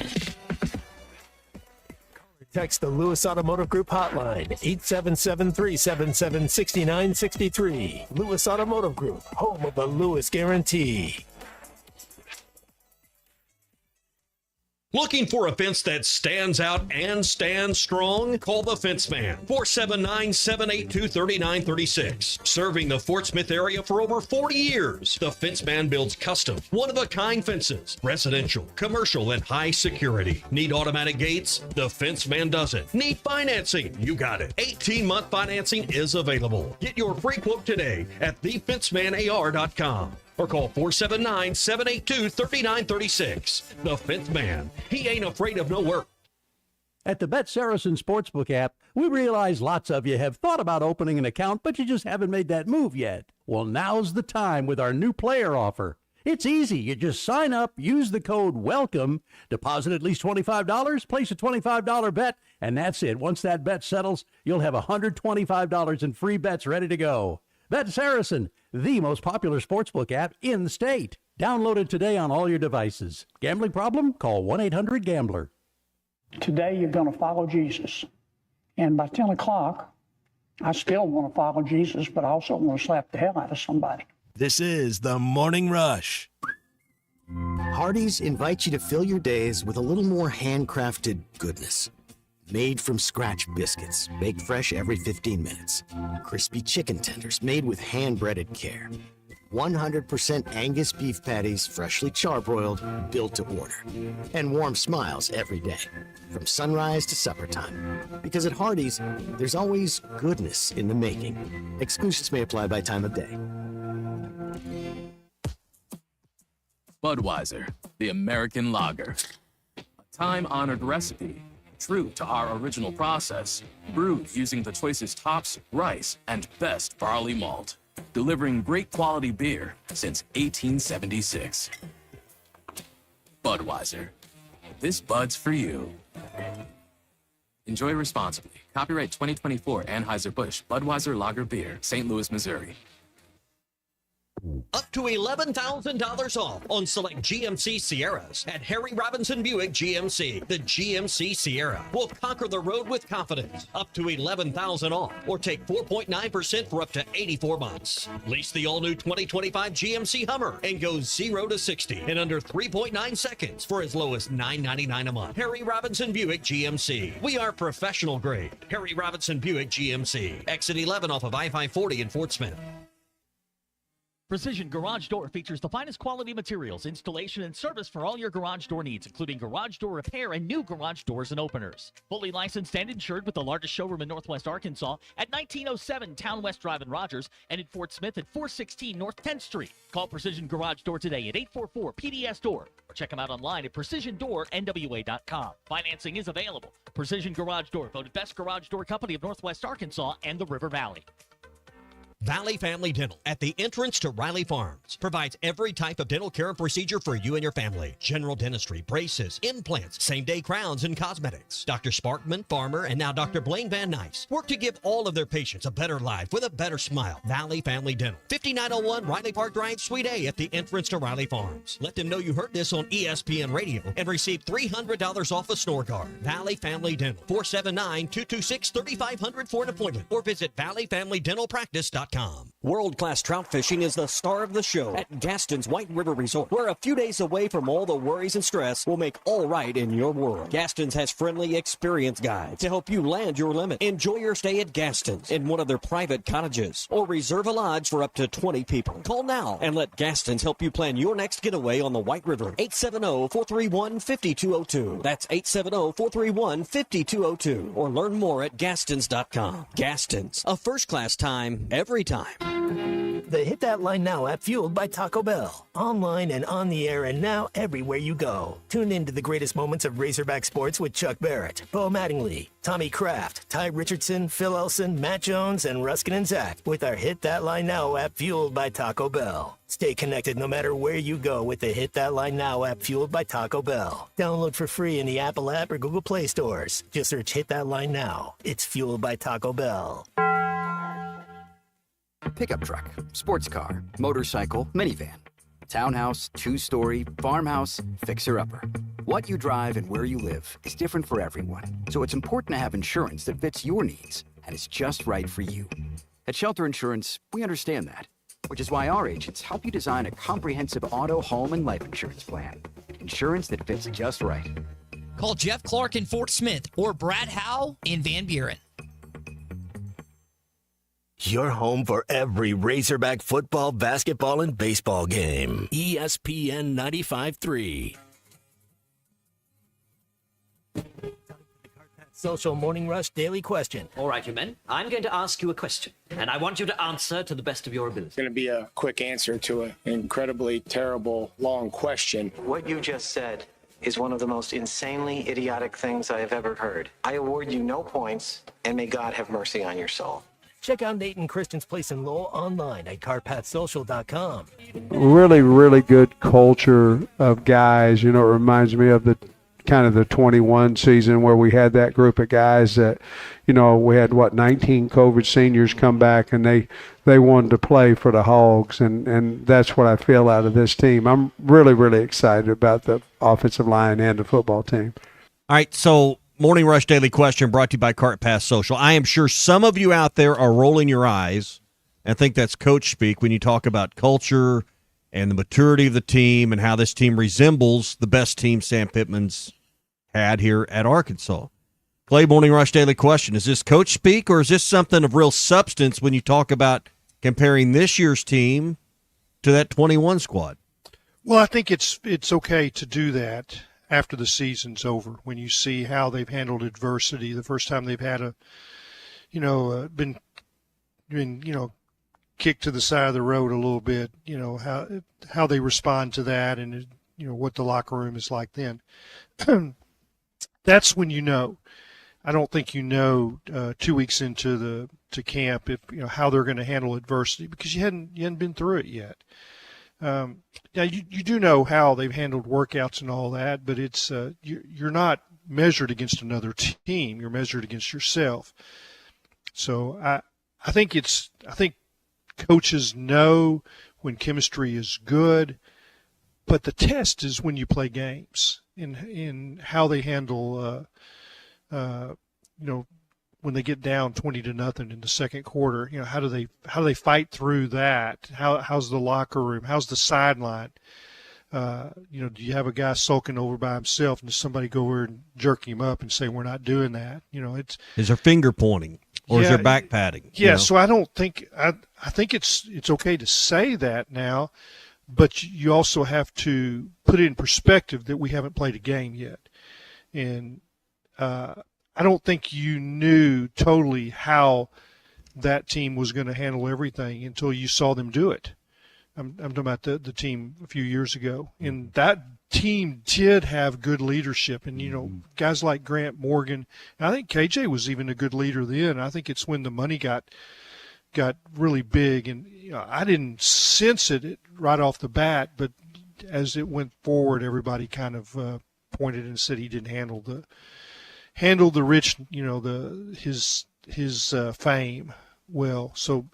Text the Lewis Automotive Group hotline, 877-377-6963. Lewis Automotive Group, home of the Lewis Guarantee. Looking for a fence that stands out and stands strong? Call the Fence Man, 479-782-3936. Serving the Fort Smith area for over 40 years, the Fence Man builds custom, one-of-a-kind fences, residential, commercial, and high security. Need automatic gates? The Fence Man does it. Need financing? You got it. 18-month financing is available. Get your free quote today at thefencemanar.com. Or call 479-782-3936. The Fifth Man. He ain't afraid of no work. At the Bet Saracen Sportsbook app, we realize lots of you have thought about opening an account, but you just haven't made that move yet. Well, now's the time with our new player offer. It's easy. You just sign up, use the code WELCOME, deposit at least $25, place a $25 bet, and that's it. Once that bet settles, you'll have $125 in free bets ready to go. Bet Saracen, the most popular sportsbook app in the state. Download it today on all your devices. Gambling problem? Call 1-800-GAMBLER. Today you're going to follow Jesus. And by 10 o'clock, I still want to follow Jesus, but I also want to slap the hell out of somebody. This is the Morning Rush. Hardee's invites you to fill your days with a little more handcrafted goodness. Made from scratch biscuits, baked fresh every 15 minutes. Crispy chicken tenders made with hand-breaded care. 100% Angus beef patties, freshly charbroiled, built to order. And warm smiles every day, from sunrise to supper time. Because at Hardee's, there's always goodness in the making. Exclusions may apply by time of day. Budweiser, the American lager. A time-honored recipe. True to our original process, brewed using the choicest hops, rice, and best barley malt, delivering great quality beer since 1876. Budweiser. This Bud's for you. Enjoy responsibly. Copyright 2024 Anheuser-Busch Budweiser Lager Beer, St. Louis, Missouri. Up to $11,000 off on select GMC Sierras at Harry Robinson Buick GMC. The GMC Sierra will conquer the road with confidence. Up to $11,000 off, or take 4.9% for up to 84 months. Lease the all-new 2025 GMC Hummer and go 0 to 60 in under 3.9 seconds for as low as $9.99 a month. Harry Robinson Buick GMC. We are professional grade. Harry Robinson Buick GMC. Exit 11 off of I-540 in Fort Smith. Precision Garage Door features the finest quality materials, installation, and service for all your garage door needs, including garage door repair and new garage doors and openers. Fully licensed and insured with the largest showroom in Northwest Arkansas at 1907 Town West Drive in Rogers and in Fort Smith at 416 North 10th Street. Call Precision Garage Door today at 844-PDS-DOOR or check them out online at PrecisionDoorNWA.com. Financing is available. Precision Garage Door, voted best garage door company of Northwest Arkansas and the River Valley. Valley Family Dental at the entrance to Riley Farms provides every type of dental care and procedure for you and your family. General dentistry, braces, implants, same-day crowns, and cosmetics. Dr. Sparkman, Farmer, and now Dr. Blaine Van Nice work to give all of their patients a better life with a better smile. Valley Family Dental, 5901 Riley Park Drive, Suite A at the entrance to Riley Farms. Let them know you heard this on ESPN Radio and receive $300 off a snore guard. Valley Family Dental, 479-226-3500 for an appointment or visit valleyfamilydentalpractice.com. World-class trout fishing is the star of the show at Gaston's White River Resort, where a few days away from all the worries and stress will make all right in your world. Gaston's has friendly, experienced guides to help you land your limit. Enjoy your stay at Gaston's in one of their private cottages or reserve a lodge for up to 20 people. Call now and let Gaston's help you plan your next getaway on the White River. 870-431-5202. That's 870-431-5202. Or learn more at Gastons.com. Gaston's, a first-class time every time. The Hit That Line Now app, fueled by Taco Bell. Online and on the air and now everywhere you go. Tune in to the greatest moments of Razorback sports with Chuck Barrett, Bo Mattingly, Tommy Kraft, Ty Richardson, Phil Elson, Matt Jones, and Ruskin and Zach with our Hit That Line Now app, fueled by Taco Bell. Stay connected no matter where you go with the Hit That Line Now app, fueled by Taco Bell. Download for free in the Apple app or Google Play stores. Just search Hit That Line Now. It's fueled by Taco Bell. Pickup truck, sports car, motorcycle, minivan, townhouse, two-story, farmhouse, fixer-upper. What you drive and where you live is different for everyone, so it's important to have insurance that fits your needs and is just right for you. At Shelter Insurance, we understand that, which is why our agents help you design a comprehensive auto, home, and life insurance plan. Insurance that fits just right. Call Jeff Clark in Fort Smith or Brad Howe in Van Buren. Your home for every Razorback football, basketball, and baseball game. ESPN 95.3. Social Morning Rush Daily Question. All right, you men. I'm going to ask you a question, and I want you to answer to the best of your ability. It's going to be a quick answer to an incredibly terrible, long question. What you just said is one of the most insanely idiotic things I have ever heard. I award you no points, and may God have mercy on your soul. Check out Nate and Kristen's Place in Lowell online at CarpathSocial.com. Really, really good culture of guys. You know, it reminds me of the 21 season where we had that group of guys that, you know, we had 19 COVID seniors come back and they wanted to play for the Hogs, and that's what I feel out of this team. I'm really, really excited about the offensive line and the football team. All right, so Morning Rush Daily Question brought to you by Cart Pass Social. I am sure some of you out there are rolling your eyes and think that's coach speak when you talk about culture and the maturity of the team and how this team resembles the best team Sam Pittman's had here at Arkansas. Clay, Morning Rush Daily Question. Is this coach speak, or is this something of real substance when you talk about comparing this year's team to that 21 squad? Well, I think it's okay to do that after the season's over, when you see how they've handled adversity, the first time they've had been kicked to the side of the road a little bit, how they respond to that, and what the locker room is like then. That's when you know. I don't think 2 weeks into camp how they're going to handle adversity, because you hadn't been through it yet. Now you do know how they've handled workouts and all that, but it's you're not measured against another team. You're measured against yourself. So I think coaches know when chemistry is good, but the test is when you play games in how they handle when they get down 20-0 in the second quarter. How do they fight through that? How's the locker room? How's the sideline? Do you have a guy sulking over by himself, and does somebody go over and jerk him up and say, we're not doing that? Is there finger pointing, or is there back patting? Yeah. So I don't think I think it's okay to say that now, but you also have to put it in perspective that we haven't played a game yet, and I don't think you knew totally how that team was going to handle everything until you saw them do it. I'm talking about the team a few years ago, and that team did have good leadership, and guys like Grant Morgan. And I think KJ was even a good leader then. I think it's when the money got really big, and I didn't sense it right off the bat, but as it went forward, everybody kind of pointed and said he didn't handle the rich, his fame well. So,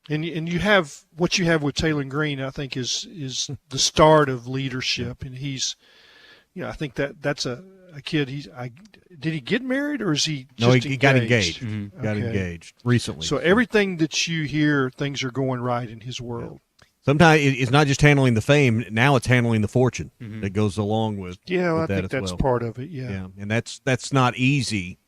and you have what you have with Taylor Green, I think is the start of leadership, and he's, I think that's a kid. Did he get married, or is he just No, he engaged? got engaged. Mm-hmm. Got engaged recently. So everything that you hear, things are going right in his world. Sometimes it's not just handling the fame. Now it's handling the fortune that goes along with. Yeah, with I that think as that's well. part of it. Yeah, and that's not easy.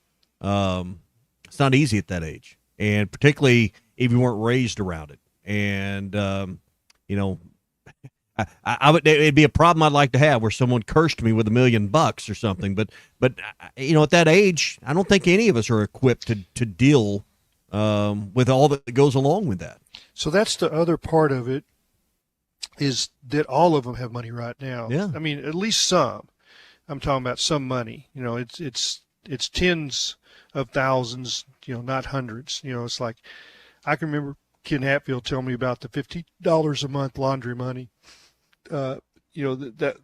It's not easy at that age, and particularly if you weren't raised around it. And I would. It'd be a problem I'd like to have, where someone cursed me with $1 million or something. But at that age, I don't think any of us are equipped to deal with all that goes along with that. So that's the other part of it, is that all of them have money right now. Yeah. I mean, at least some. I'm talking about some money. You know, it's tens of thousands, you know, not hundreds. You know, it's like, I can remember Ken Hatfield telling me about the $50 a month laundry money. You know, that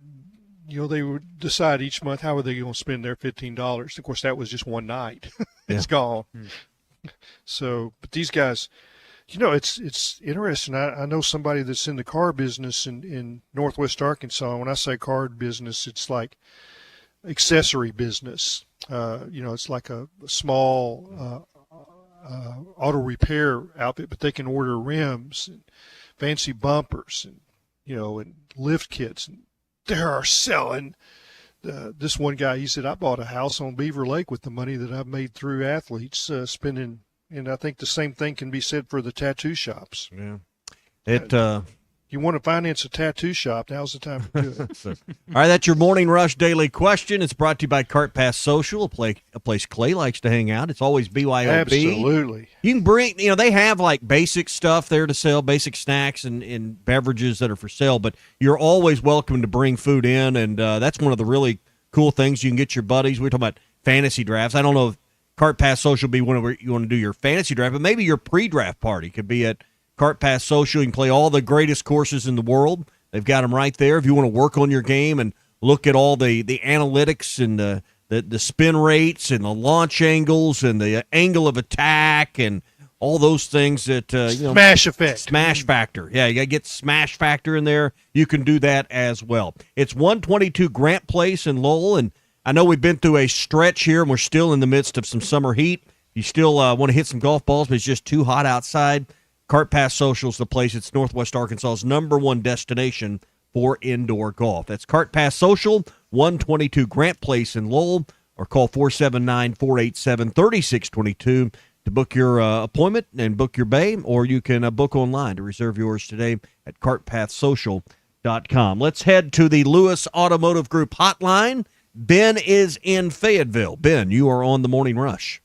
you know, they would decide each month how are they going to spend their $15. Of course, that was just one night. It's gone. So, but these guys, you know, it's interesting. I know somebody that's in the car business in Northwest Arkansas. When I say car business, it's like accessory business. You know, it's like a small auto repair outfit, but they can order rims and fancy bumpers and, you know, and lift kits. And they are selling. This one guy, he said, I bought a house on Beaver Lake with the money that I've made through athletes spending. And I think the same thing can be said for the tattoo shops. Yeah. You want to finance a tattoo shop, now's the time to do it. All right, that's your Morning Rush Daily Question. It's brought to you by Cart Pass Social, a place Clay likes to hang out. It's always BYOB. Absolutely. You can bring, you know, they have like basic stuff there to sell, basic snacks and beverages that are for sale, but you're always welcome to bring food in, and that's one of the really cool things. You can get your buddies. We're talking about fantasy drafts. I don't know if Cart Pass Social will be whenever you want to do your fantasy draft, but maybe your pre-draft party could be at Cart Pass Social. You can play all the greatest courses in the world. They've got them right there. If you want to work on your game and look at all the analytics and the spin rates and the launch angles and the angle of attack and all those things that you know, smash effect, smash factor. Yeah, you got to get smash factor in there. You can do that as well. It's 122 Grant Place in Lowell, and I know we've been through a stretch here, and we're still in the midst of some summer heat. You still want to hit some golf balls, but it's just too hot outside. Cart Pass Social is the place. It's Northwest Arkansas's #1 destination for indoor golf. That's Cart Pass Social, 122 Grant Place in Lowell, or call 479-487-3622 to book your appointment and book your bay, or you can book online to reserve yours today at cartpathsocial.com. Let's head to the Lewis Automotive Group hotline. Ben is in Fayetteville. Ben, you are on the Morning Rush.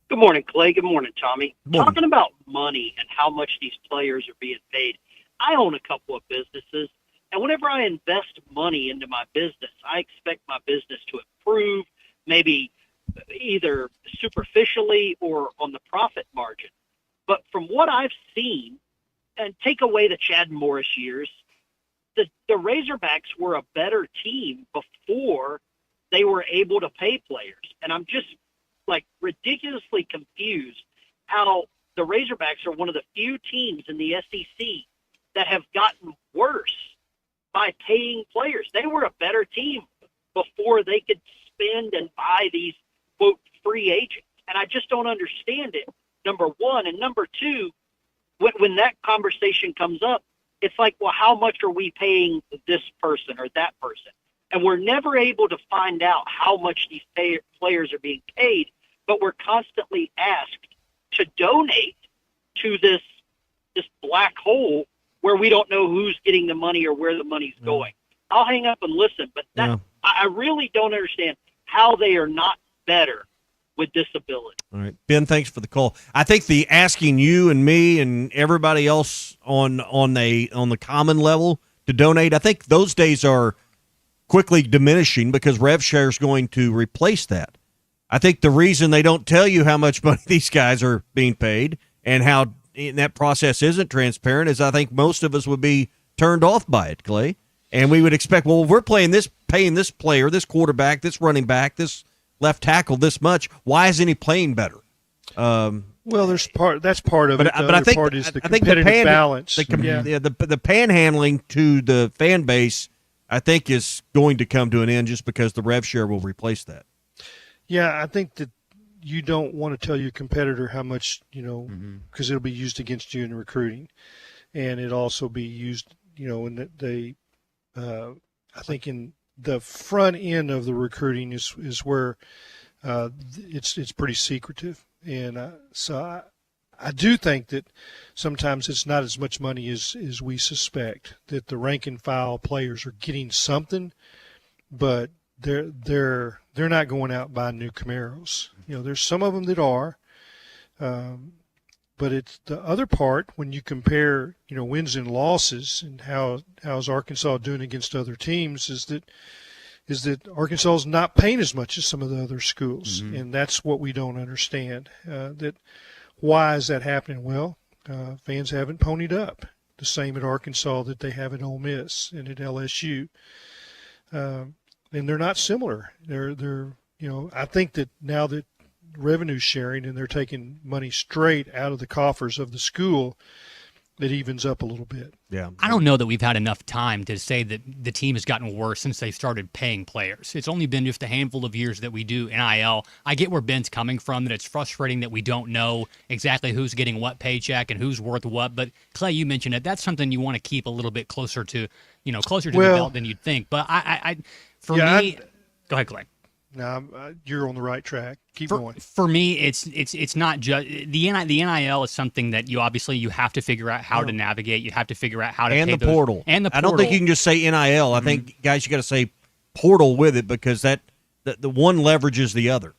Good morning, Clay. Good morning, Tommy. Good morning. Talking about money and how much these players are being paid, I own a couple of businesses, and whenever I invest money into my business, I expect my business to improve, maybe either superficially or on the profit margin. But from what I've seen, and take away the Chad Morris years, the Razorbacks were a better team before they were able to pay players. And I'm just like ridiculously confused how the Razorbacks are one of the few teams in the SEC that have gotten worse by paying players. They were a better team before they could spend and buy these, quote, free agents. And I just don't understand it, number one. And number two, when that conversation comes up, it's like, well, how much are we paying this person or that person? And we're never able to find out how much these players are being paid, but we're constantly asked to donate to this black hole where we don't know who's getting the money or where the money's going. I'll hang up and listen, but I really don't understand how they are not better with disability. All right, Ben, thanks for the call. I think the asking you and me and everybody else on the common level to donate, I think those days are quickly diminishing because RevShare is going to replace that. I think the reason they don't tell you how much money these guys are being paid and how that process isn't transparent is I think most of us would be turned off by it, Clay. And we would expect, well, if we're paying this player, this quarterback, this running back, this left tackle this much, why isn't he playing better? Well, that's part of it. But I think part is the I think competitive balance. the panhandling to the fan base, I think, is going to come to an end just because the rev share will replace that. Yeah, I think that you don't want to tell your competitor how much, because it'll be used against you in recruiting, and it'll also be used, in I think in the front end of the recruiting is where it's pretty secretive, and so I do think that sometimes it's not as much money as we suspect, that the rank and file players are getting something, but they're not going out buying new Camaros. There's some of them that are, but But it's the other part when you compare, wins and losses and how's Arkansas doing against other teams is that Arkansas is not paying as much as some of the other schools, and that's what we don't understand. That why is that happening? Well, fans haven't ponied up the same at Arkansas that they have at Ole Miss and at LSU, and they're not similar. They're I think that now that revenue sharing and they're taking money straight out of the coffers of the school, it evens up a little bit. Yeah. I don't know that we've had enough time to say that the team has gotten worse since they started paying players. It's only been just a handful of years that we do NIL. I get where Ben's coming from, that it's frustrating that we don't know exactly who's getting what paycheck and who's worth what. But Clay, you mentioned it. That's something you want to keep a little bit closer to the belt than you'd think. But go ahead, Clay. No, you're on the right track. Keep going. For me, it's not just the NIL is something that you have to figure out how to navigate. You have to figure out how to pay the portal. And the portal. I don't think you can just say NIL. I think guys, you got to say portal with it because the one leverages the other.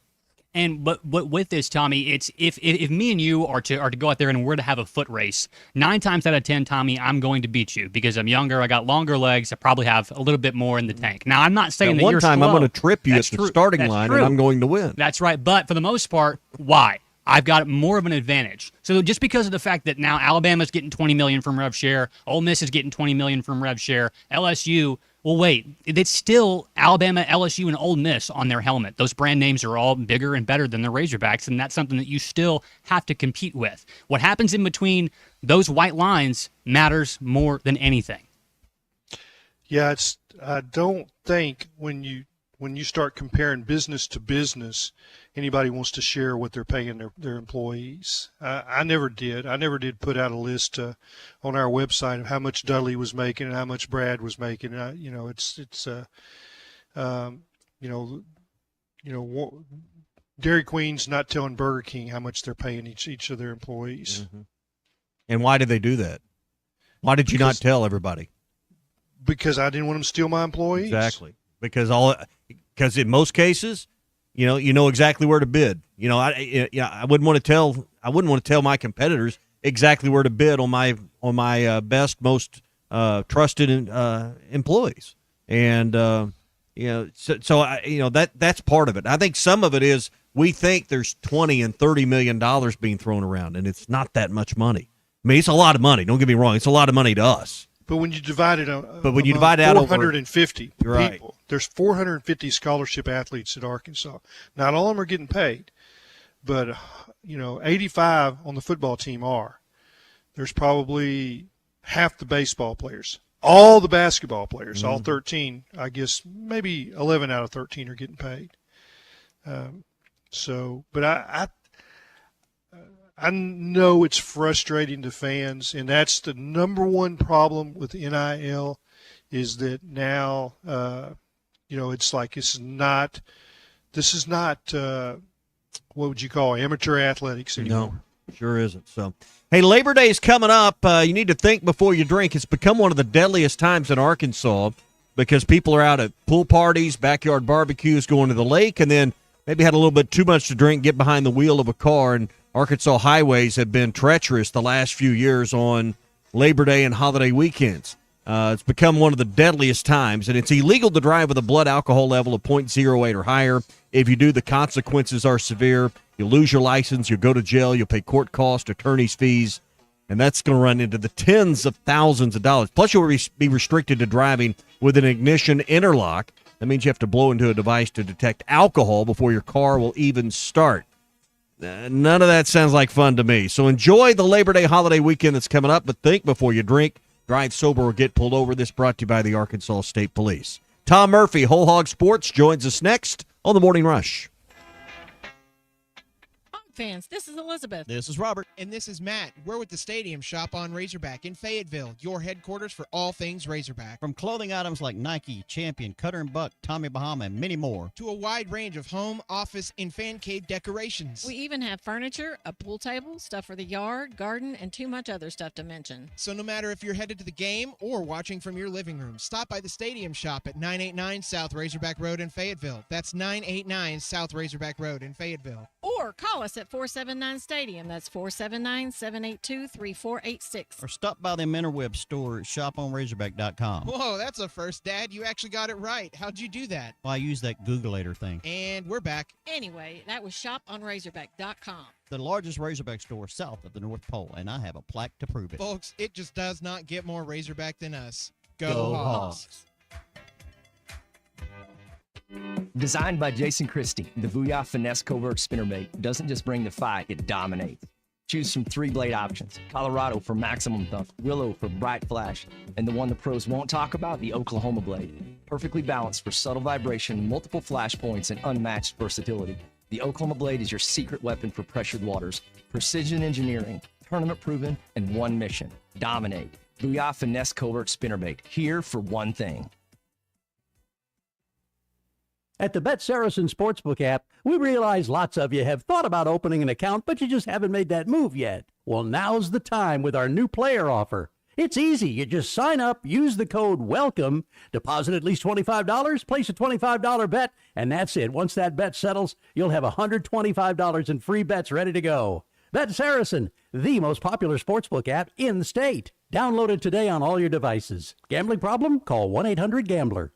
And but with this, Tommy, it's if me and you are to go out there and we're to have a foot race, 9 times out of 10, Tommy, I'm going to beat you because I'm younger, I got longer legs, I probably have a little bit more in the tank. Now, I'm not saying that one you're time slow. I'm going to trip you at the starting line and I'm going to win. That's right. But for the most part, why? I've got more of an advantage. So just because of the fact that now Alabama's getting $20 million from rev share, Ole Miss is getting $20 million from rev share, LSU. Well, wait, it's still Alabama, LSU, and Ole Miss on their helmet. Those brand names are all bigger and better than the Razorbacks, and that's something that you still have to compete with. What happens in between those white lines matters more than anything. Yeah, I don't think when you start comparing business to business, anybody wants to share what they're paying their employees. I never did. I never did put out a list on our website of how much Dudley was making and how much Brad was making. Dairy Queen's not telling Burger King how much they're paying each of their employees. Mm-hmm. And why did they do that? Why did you not tell everybody? Because I didn't want them to steal my employees. Exactly. Because in most cases, you know exactly where to bid. I wouldn't want to tell my competitors exactly where to bid on my best, most trusted employees. And that's part of it. I think some of it is we think there's $20 and $30 million being thrown around, and it's not that much money. I mean, it's a lot of money. Don't get me wrong; it's a lot of money to us. But when you divide it out, when you divide it out 450 people, right. There's 450 scholarship athletes at Arkansas. Not all of them are getting paid, but 85 on the football team are. There's probably half the baseball players, all the basketball players, all 13. I guess maybe 11 out of 13 are getting paid. But I know it's frustrating to fans, and that's the number one problem with NIL is that now, it's like this is not what would you call amateur athletics anymore. No, sure isn't. So, hey, Labor Day is coming up. You need to think before you drink. It's become one of the deadliest times in Arkansas because people are out at pool parties, backyard barbecues, going to the lake, and then maybe had a little bit too much to drink, get behind the wheel of a car, and Arkansas highways have been treacherous the last few years on Labor Day and holiday weekends. It's become one of the deadliest times, and it's illegal to drive with a blood alcohol level of 0.08 or higher. If you do, the consequences are severe. You'll lose your license, you'll go to jail, you'll pay court costs, attorney's fees, and that's going to run into the tens of thousands of dollars. Plus, you'll be restricted to driving with an ignition interlock. That means you have to blow into a device to detect alcohol before your car will even start. None of that sounds like fun to me. So enjoy the Labor Day holiday weekend that's coming up, but think before you drink. Drive sober or get pulled over. This brought to you by the Arkansas State Police. Tom Murphy, Whole Hog Sports, joins us next on the Morning Rush. Fans, this is Elizabeth. This is Robert. And this is Matt. We're with the Stadium Shop on Razorback in Fayetteville, your headquarters for all things Razorback. From clothing items like Nike, Champion, Cutter & Buck, Tommy Bahama, and many more, to a wide range of home, office, and fan cave decorations. We even have furniture, a pool table, stuff for the yard, garden, and too much other stuff to mention. So no matter if you're headed to the game or watching from your living room, stop by the Stadium Shop at 989 South Razorback Road in Fayetteville. That's 989 South Razorback Road in Fayetteville. Or call us at at 479 Stadium. That's 479-782-3486. Or stop by the Interweb store at shoponrazorback.com. Whoa, that's a first, Dad. You actually got it right. How'd you do that? Well, I use that Googleator thing. And we're back. Anyway, that was shoponrazorback.com. The largest Razorback store south of the North Pole, and I have a plaque to prove it. Folks, it just does not get more Razorback than us. Go Hogs. Designed by Jason Christie, the Booyah Finesse Covert Spinnerbait doesn't just bring the fight, it dominates. Choose from 3 blade options: Colorado for maximum thump, Willow for bright flash, and the one the pros won't talk about, the Oklahoma blade. Perfectly balanced for subtle vibration, multiple flash points, and unmatched versatility. The Oklahoma blade is your secret weapon for pressured waters. Precision engineering, tournament proven, and one mission: dominate. Booyah Finesse Covert Spinnerbait, here for one thing. At the Bet Saracen Sportsbook app, we realize lots of you have thought about opening an account, but you just haven't made that move yet. Well, now's the time with our new player offer. It's easy. You just sign up, use the code WELCOME, deposit at least $25, place a $25 bet, and that's it. Once that bet settles, you'll have $125 in free bets ready to go. Bet Saracen, the most popular sportsbook app in the state. Download it today on all your devices. Gambling problem? Call 1-800-GAMBLER.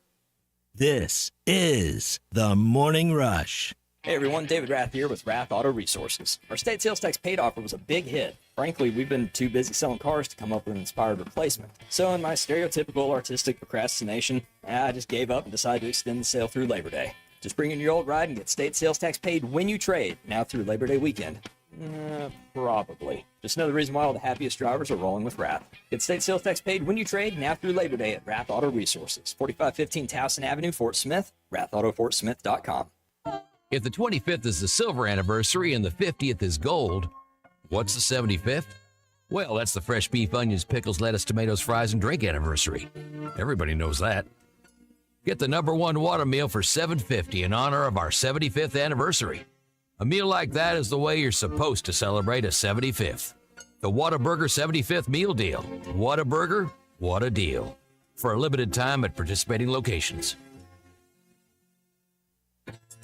This is the Morning Rush. Hey everyone, David Rath here with Rath Auto Resources. Our state sales tax paid offer was a big hit. Frankly, we've been too busy selling cars to come up with an inspired replacement. So in my stereotypical artistic procrastination, I just gave up and decided to extend the sale through Labor Day. Just bring in your old ride and get state sales tax paid when you trade, now through Labor Day weekend. Probably. Just know the reason why all the happiest drivers are rolling with Rath. Get state sales tax paid when you trade, now through Labor Day at Rath Auto Resources, 4515 Towson Avenue, Fort Smith, rathautofortsmith.com. If the 25th is the silver anniversary and the 50th is gold, what's the 75th? Well, that's the fresh beef, onions, pickles, lettuce, tomatoes, fries, and drink anniversary. Everybody knows that. Get the #1 water meal for $7.50 in honor of our 75th anniversary. A meal like that is the way you're supposed to celebrate a 75th. The Whataburger 75th Meal Deal. Whataburger, what a deal. For a limited time at participating locations.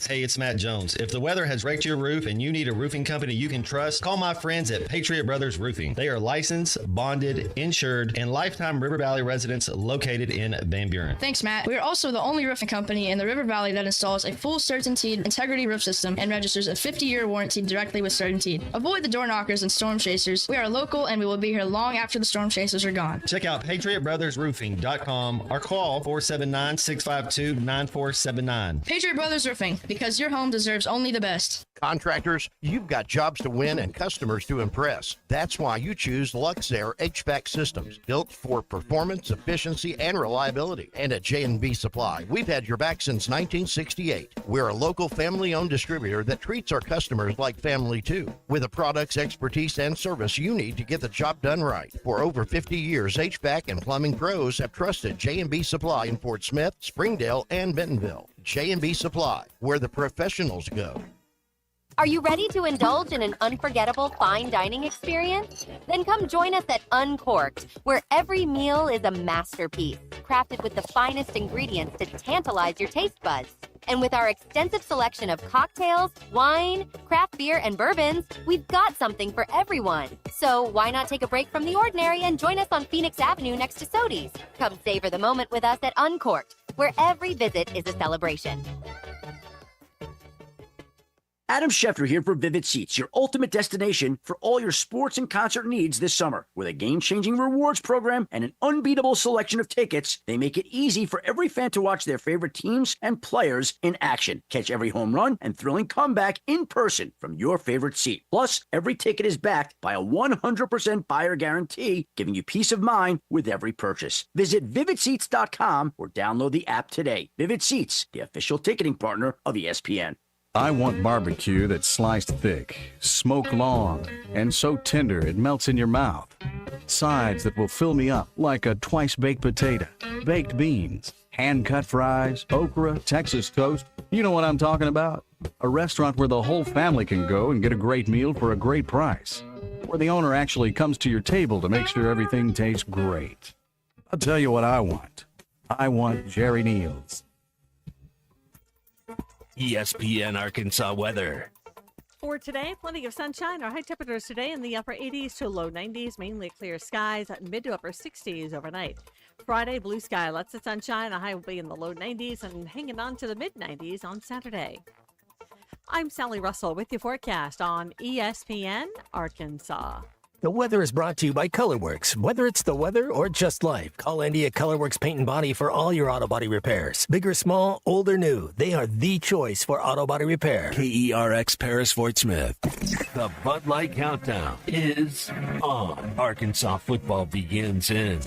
Hey, it's Matt Jones. If the weather has raked your roof and you need a roofing company you can trust, call my friends at Patriot Brothers Roofing. They are licensed, bonded, insured, and lifetime River Valley residents located in Van Buren. Thanks, Matt. We are also the only roofing company in the River Valley that installs a full CertainTeed integrity roof system and registers a 50-year warranty directly with CertainTeed. Avoid the door knockers and storm chasers. We are local and we will be here long after the storm chasers are gone. Check out PatriotBrothersRoofing.com or call 479-652-9479. Patriot Brothers Roofing, because your home deserves only the best. Contractors, you've got jobs to win and customers to impress. That's why you choose Luxair HVAC systems, built for performance, efficiency, and reliability. And at J&B Supply, we've had your back since 1968. We're a local family-owned distributor that treats our customers like family too, with the products, expertise, and service you need to get the job done right. For over 50 years, HVAC and plumbing pros have trusted J&B Supply in Fort Smith, Springdale, and Bentonville. J&B Supply, where the professionals go. Are you ready to indulge in an unforgettable fine dining experience? Then come join us at Uncorked, where every meal is a masterpiece, crafted with the finest ingredients to tantalize your taste buds. And with our extensive selection of cocktails, wine, craft beer, and bourbons, we've got something for everyone. So why not take a break from the ordinary and join us on Phoenix Avenue next to Sodi's? Come savor the moment with us at Uncorked, where every visit is a celebration. Adam Schefter here for Vivid Seats, your ultimate destination for all your sports and concert needs this summer. With a game-changing rewards program and an unbeatable selection of tickets, they make it easy for every fan to watch their favorite teams and players in action. Catch every home run and thrilling comeback in person from your favorite seat. Plus, every ticket is backed by a 100% buyer guarantee, giving you peace of mind with every purchase. Visit VividSeats.com or download the app today. Vivid Seats, the official ticketing partner of ESPN. I want barbecue that's sliced thick, smoked long, and so tender it melts in your mouth. Sides that will fill me up like a twice-baked potato, baked beans, hand-cut fries, okra, Texas toast. You know what I'm talking about? A restaurant where the whole family can go and get a great meal for a great price. Where the owner actually comes to your table to make sure everything tastes great. I'll tell you what I want. I want Jerry Neal's. ESPN Arkansas weather. For today, plenty of sunshine. Our high temperatures today in the upper 80s to low 90s, mainly clear skies, mid to upper 60s overnight. Friday, blue sky, lots of sunshine. A high will be in the low 90s and hanging on to the mid 90s on Saturday. I'm Sally Russell with your forecast on ESPN Arkansas. The weather is brought to you by Colorworks. Whether it's the weather or just life, call Andy at Colorworks Paint and Body for all your auto body repairs. Big or small, old or new, they are the choice for auto body repair. KERX Paris Fort Smith. The Bud Light Countdown is on. Arkansas football begins in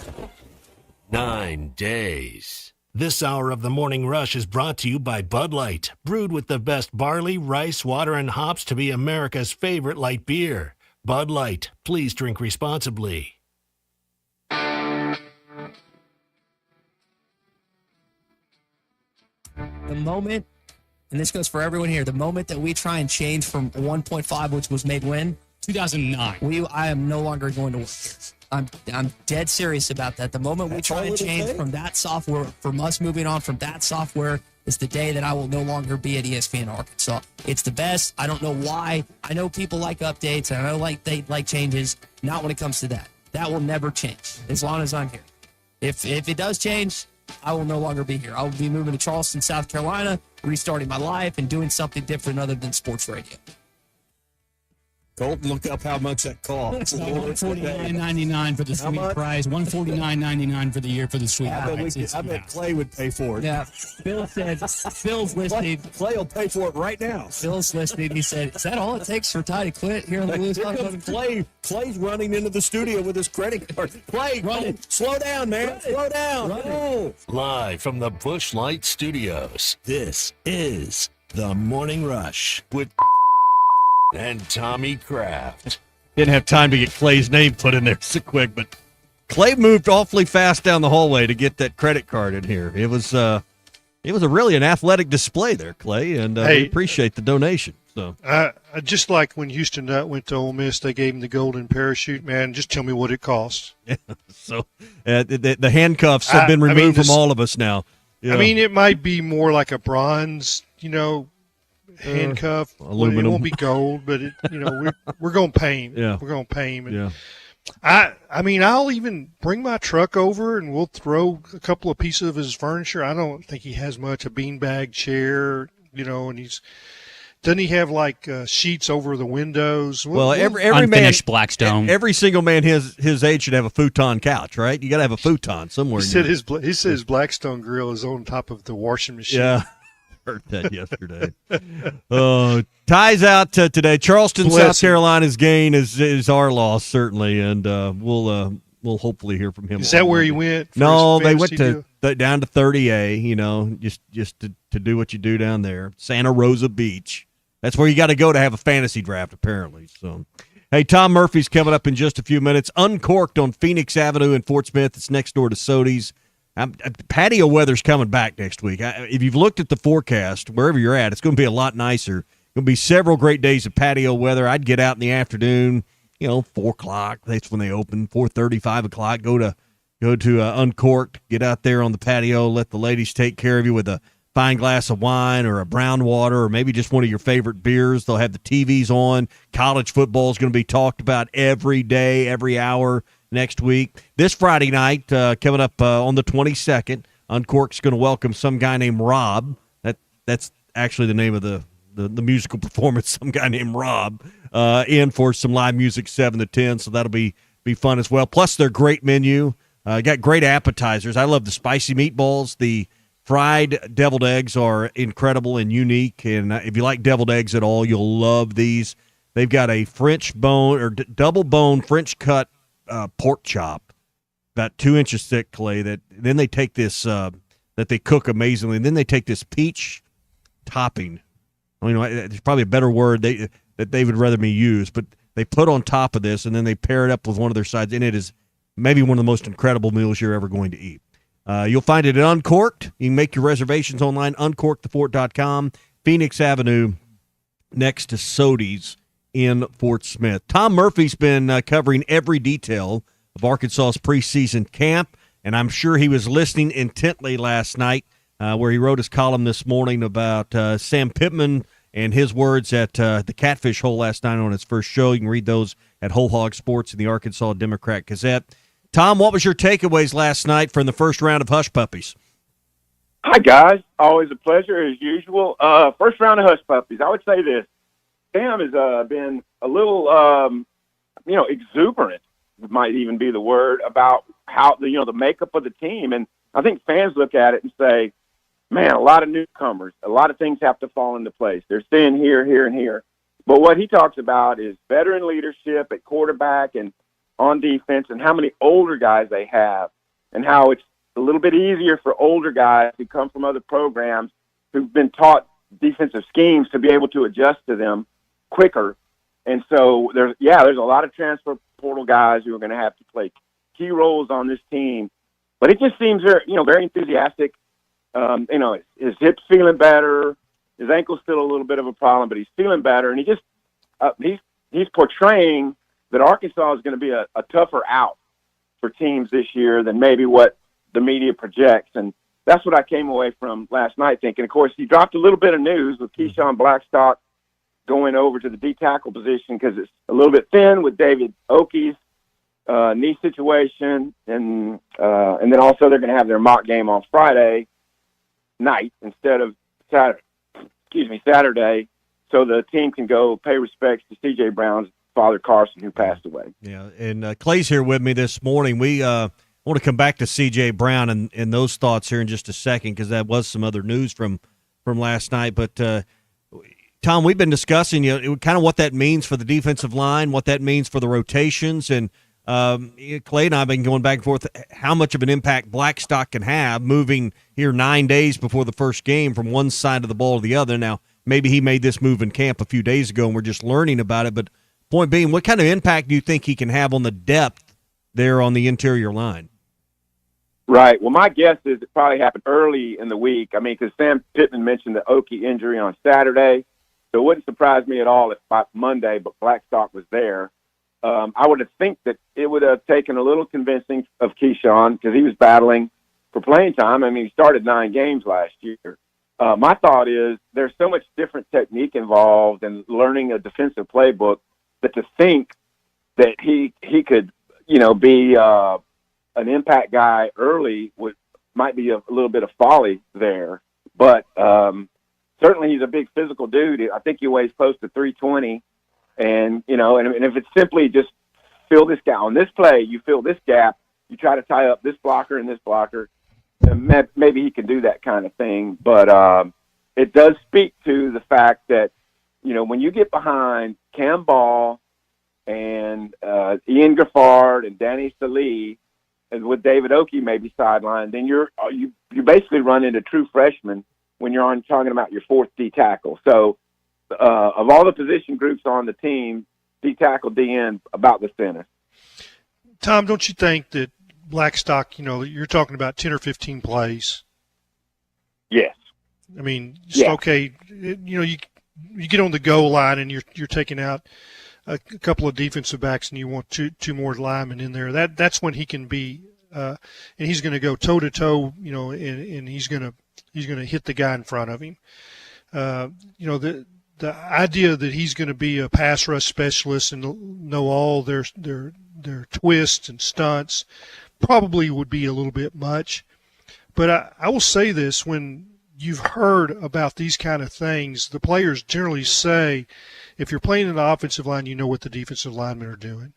9 days. This hour of the Morning Rush is brought to you by Bud Light, brewed with the best barley, rice, water, and hops to be America's favorite light beer. Bud Light. Please drink responsibly. The moment, and this goes for everyone here, the moment that we try and change from 1.5, which was made when? 2009. I am no longer going to work. I'm dead serious about that. The moment we try and change from that software, from us moving on from that software, is the day that I will no longer be at ESPN Arkansas. It's the best. I don't know why. I know people like updates, and I know they like changes. Not when it comes to that. That will never change as long as I'm here. If it does change, I will no longer be here. I will be moving to Charleston, South Carolina, restarting my life and doing something different other than sports radio. Colt, look up how much that costs. $149.99 for the sweet prize. $149.99 for the year for the sweet prize. I bet Clay would pay for it. Yeah, Phil's listening. Clay will pay for it right now. Phil's listening. He said, "Is that all it takes for Ty to quit here on the Blues?" Here comes Clay. Clay's running into the studio with his credit card. Clay, slow down, man. Slow down. No. Live from the Busch Light Studios, this is the Morning Rush with and Tommy Kraft. Didn't have time to get Clay's name put in there so quick, but Clay moved awfully fast down the hallway to get that credit card in here. It was really an athletic display there, Clay, and we appreciate the donation. So I just like when Houston Nutt went to Ole Miss, they gave him the golden parachute. Man, just tell me what it costs. Yeah, so the handcuffs have been removed from all of us now. Yeah. I mean, it might be more like a bronze, handcuff. Aluminum. It won't be gold, but we're going to pay him. Yeah. We're going to pay him. And yeah. I mean, I'll even bring my truck over and we'll throw a couple of pieces of his furniture. I don't think he has much, a beanbag chair, and doesn't he have like sheets over the windows? Well, every unfinished man, Blackstone. Every single man his age should have a futon couch, right? You got to have a futon somewhere. He said his Blackstone grill is on top of the washing machine. Yeah. Heard that yesterday. Ty's out today. Charleston, South Carolina's gain is our loss, certainly, and we'll hopefully hear from him. Is that where he went? No, they went down to 30A. Just to do what you do down there, Santa Rosa Beach. That's where you got to go to have a fantasy draft, apparently. So, hey, Tom Murphy's coming up in just a few minutes. Uncorked on Phoenix Avenue in Fort Smith. It's next door to Sodi's. Patio weather's coming back next week. If you've looked at the forecast, wherever you're at, it's going to be a lot nicer. Going to be several great days of patio weather. I'd get out in the afternoon, 4 o'clock. That's when they open. 4:30, 5 o'clock. Go to Uncorked. Get out there on the patio. Let the ladies take care of you with a fine glass of wine or a brown water or maybe just one of your favorite beers. They'll have the TVs on. College football is going to be talked about every day, every hour next week. This Friday night, coming up on the 22nd, Uncorked's going to welcome some guy named Rob. That's actually the name of the musical performance, some guy named Rob, in for some live music 7 to 10, so that'll be fun as well. Plus, their great menu. Got great appetizers. I love the spicy meatballs. The fried deviled eggs are incredible and unique, and if you like deviled eggs at all, you'll love these. They've got a French bone or double bone French cut pork chop, about 2 inches thick, Clay. Then they take this that they cook amazingly, and then they take this peach topping. I mean, there's probably a better word that they would rather me use, but they put on top of this, and then they pair it up with one of their sides, and it is maybe one of the most incredible meals you're ever going to eat. You'll find it at Uncorked. You can make your reservations online, uncorkedthefort.com, Phoenix Avenue, next to Sodi's in Fort Smith. Tom Murphy's been covering every detail of Arkansas's preseason camp, and I'm sure he was listening intently last night where he wrote his column this morning about Sam Pittman and his words at the Catfish Hole last night on his first show. You can read those at Whole Hog Sports in the Arkansas Democrat Gazette. Tom, what was your takeaways last night from the first round of Hush Puppies? Hi, guys. Always a pleasure, as usual. First round of Hush Puppies. I would say this. Sam has been a little, exuberant, might even be the word, about how, the makeup of the team. And I think fans look at it and say, man, a lot of newcomers, a lot of things have to fall into place. They're staying here, here, and here. But what he talks about is veteran leadership at quarterback and on defense, and how many older guys they have, and how it's a little bit easier for older guys who come from other programs who've been taught defensive schemes to be able to adjust to them quicker. And so there's a lot of transfer portal guys who are going to have to play key roles on this team. But it just seems very enthusiastic. His hip's feeling better. His ankle's still a little bit of a problem, but he's feeling better. And he just he's portraying that Arkansas is going to be a tougher out for teams this year than maybe what the media projects. And that's what I came away from last night thinking. Of course, he dropped a little bit of news with Keyshawn Blackstock going over to the D-tackle position because it's a little bit thin with David Oakey's knee situation. And then also they're going to have their mock game on Friday night instead of Saturday, so the team can go pay respects to C.J. Brown's father, Carson, who passed away. Yeah, and Clay's here with me this morning. We want to come back to C.J. Brown and those thoughts here in just a second because that was some other news from last night. But, Tom, we've been discussing kind of what that means for the defensive line, what that means for the rotations, and Clay and I have been going back and forth how much of an impact Blackstock can have moving here 9 days before the first game from one side of the ball to the other. Now, maybe he made this move in camp a few days ago and we're just learning about it, but point being, what kind of impact do you think he can have on the depth there on the interior line? Right. Well, my guess is it probably happened early in the week. I mean, because Sam Pittman mentioned the Oakey injury on Saturday, so it wouldn't surprise me at all if by Monday, but Blackstock was there. I would have think that it would have taken a little convincing of Keyshawn because he was battling for playing time. I mean, he started 9 games last year. My thought is there's so much different technique involved in learning a defensive playbook that to think that he could, be an impact guy early might be a little bit of folly there. But certainly he's a big physical dude. I think he weighs close to 320. And, and if it's simply just fill this gap on this play, you fill this gap, you try to tie up this blocker and this blocker, and maybe he can do that kind of thing. But it does speak to the fact that, when you get behind Cam Ball and Ian Gaffard and Danny Salee, and with David Oakey maybe sidelined, then you basically run into true freshmen when you're talking about your fourth D tackle. So, of all the position groups on the team, D-tackle, DN, about the thinnest. Tom, don't you think that Blackstock, you're talking about 10 or 15 plays? Yes. I mean, okay, you get on the goal line and you're taking out a couple of defensive backs and you want two more linemen in there. That's when he can be, and he's going to go toe-to-toe, and he's going to hit the guy in front of him. The idea that he's going to be a pass rush specialist and know all their twists and stunts probably would be a little bit much. But I will say this, when you've heard about these kind of things, the players generally say, if you're playing in the offensive line, you know what the defensive linemen are doing.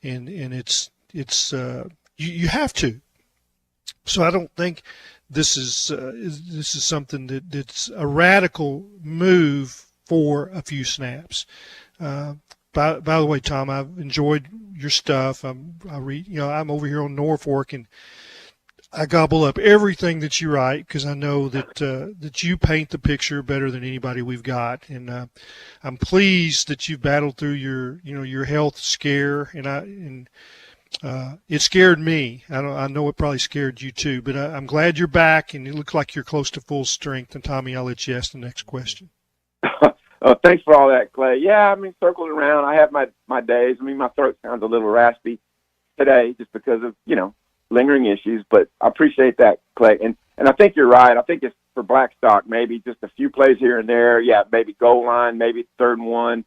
And it's you have to. So I don't think this is something that's a radical move for a few snaps. By the way, Tom, I've enjoyed your stuff. I read, I'm over here on Norfolk, and I gobble up everything that you write because I know that you paint the picture better than anybody we've got. And I'm pleased that you've battled through your health scare, and it scared me. I know it probably scared you too, but I'm glad you're back, and it looks like you're close to full strength. And Tommy, I'll let you ask the next question. Thanks for all that, Clay. Yeah, circling around. I have my days. My throat sounds a little raspy today just because of, lingering issues, but I appreciate that, Clay. And I think you're right. I think it's for Blackstock, maybe just a few plays here and there. Yeah, maybe goal line, maybe 3rd and 1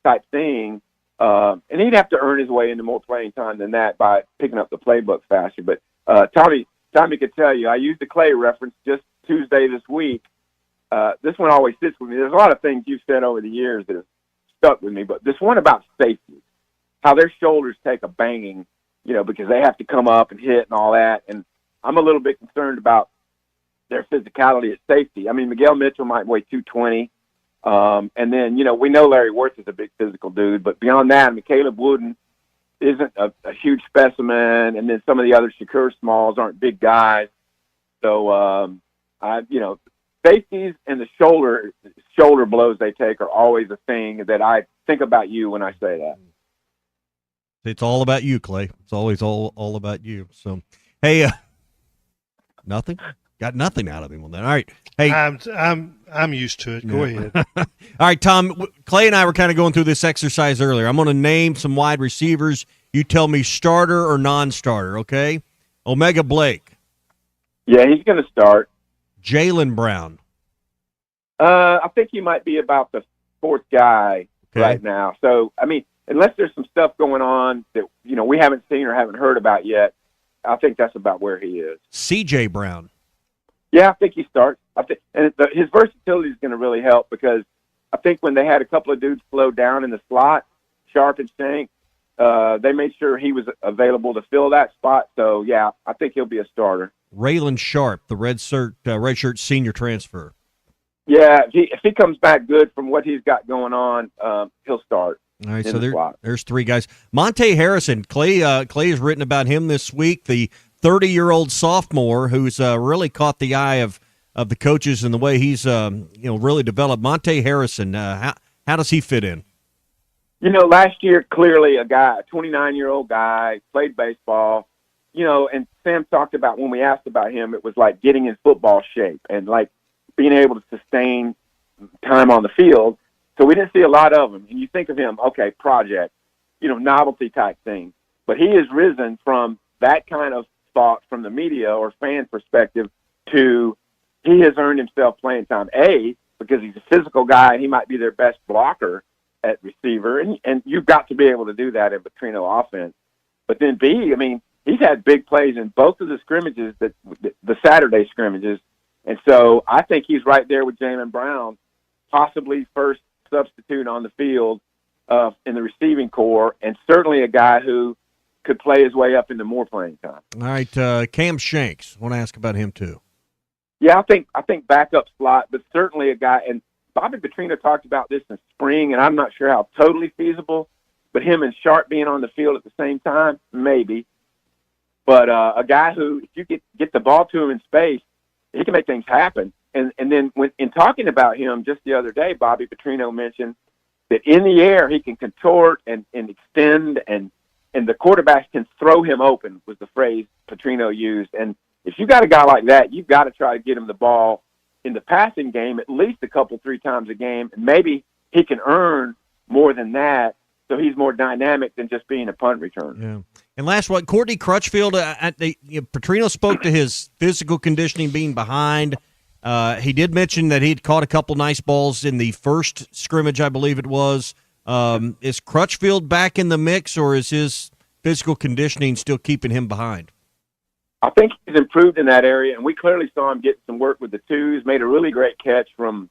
type thing. And he'd have to earn his way into more playing time than that by picking up the playbook faster. But Tommy could tell you, I used the Clay reference just Tuesday this week. This one always sits with me. There's a lot of things you've said over the years that have stuck with me, but this one about safety, how their shoulders take a banging, because they have to come up and hit and all that. And I'm a little bit concerned about their physicality at safety. I mean, Miguel Mitchell might weigh 220. And then, we know Larry Wirtz is a big physical dude, but beyond that, I mean, Caleb Wooden isn't a huge specimen. And then some of the other Shakur Smalls aren't big guys. So, safeties and the shoulder blows they take are always a thing that I think about you when I say that. It's all about you, Clay. It's always all about you. So, hey, nothing? Got nothing out of him on that. All right. Hey, I'm used to it. Go ahead. All right, Tom. Clay and I were kind of going through this exercise earlier. I'm going to name some wide receivers. You tell me starter or non-starter, okay? Omega Blake. Yeah, he's going to start. Jaylen Brown. I think he might be about the 4th guy right now. So, I mean, unless there's some stuff going on that, we haven't seen or haven't heard about yet, I think that's about where he is. C.J. Brown. Yeah, I think he starts. His versatility is going to really help because I think when they had a couple of dudes slow down in the slot, Sharp and Shank, they made sure he was available to fill that spot. So, yeah, I think he'll be a starter. Raylan Sharp, the redshirt senior transfer. Yeah, if he comes back good from what he's got going on, he'll start. All right, so there's 3 guys. Monte Harrison, Clay has written about him this week, the 30-year-old sophomore who's really caught the eye of the coaches and the way he's really developed. Monte Harrison, how does he fit in? Last year, clearly a 29-year-old guy, played baseball, and Sam talked about when we asked about him, it was like getting in football shape and like being able to sustain time on the field. So we didn't see a lot of him. And you think of him, okay, project, novelty type thing. But he has risen from that kind of thought from the media or fan perspective to he has earned himself playing time. A, because he's a physical guy and he might be their best blocker at receiver. And you've got to be able to do that in Petrino offense. But then B, I mean, he's had big plays in both of the scrimmages, the Saturday scrimmages. And so I think he's right there with Jaylen Brown, possibly first substitute on the field in the receiving corps, and certainly a guy who could play his way up into more playing time. All right, Cam Shanks. I want to ask about him too. Yeah, I think backup slot, but certainly a guy. And Bobby Petrino talked about this in spring, and I'm not sure how totally feasible, but him and Sharp being on the field at the same time, maybe. But a guy who, if you get the ball to him in space, he can make things happen. And then in talking about him just the other day, Bobby Petrino mentioned that in the air he can contort and extend, and the quarterbacks can throw him open, was the phrase Petrino used. And if you got a guy like that, you've got to try to get him the ball in the passing game at least 3 times a game, and maybe he can earn more than that, so he's more dynamic than just being a punt returner. Yeah. And last one, Courtney Crutchfield. Petrino spoke to his physical conditioning being behind. He did mention that he'd caught a couple nice balls in the first scrimmage, I believe it was. Is Crutchfield back in the mix, or is his physical conditioning still keeping him behind? I think he's improved in that area, and we clearly saw him get some work with the twos, made a really great catch from,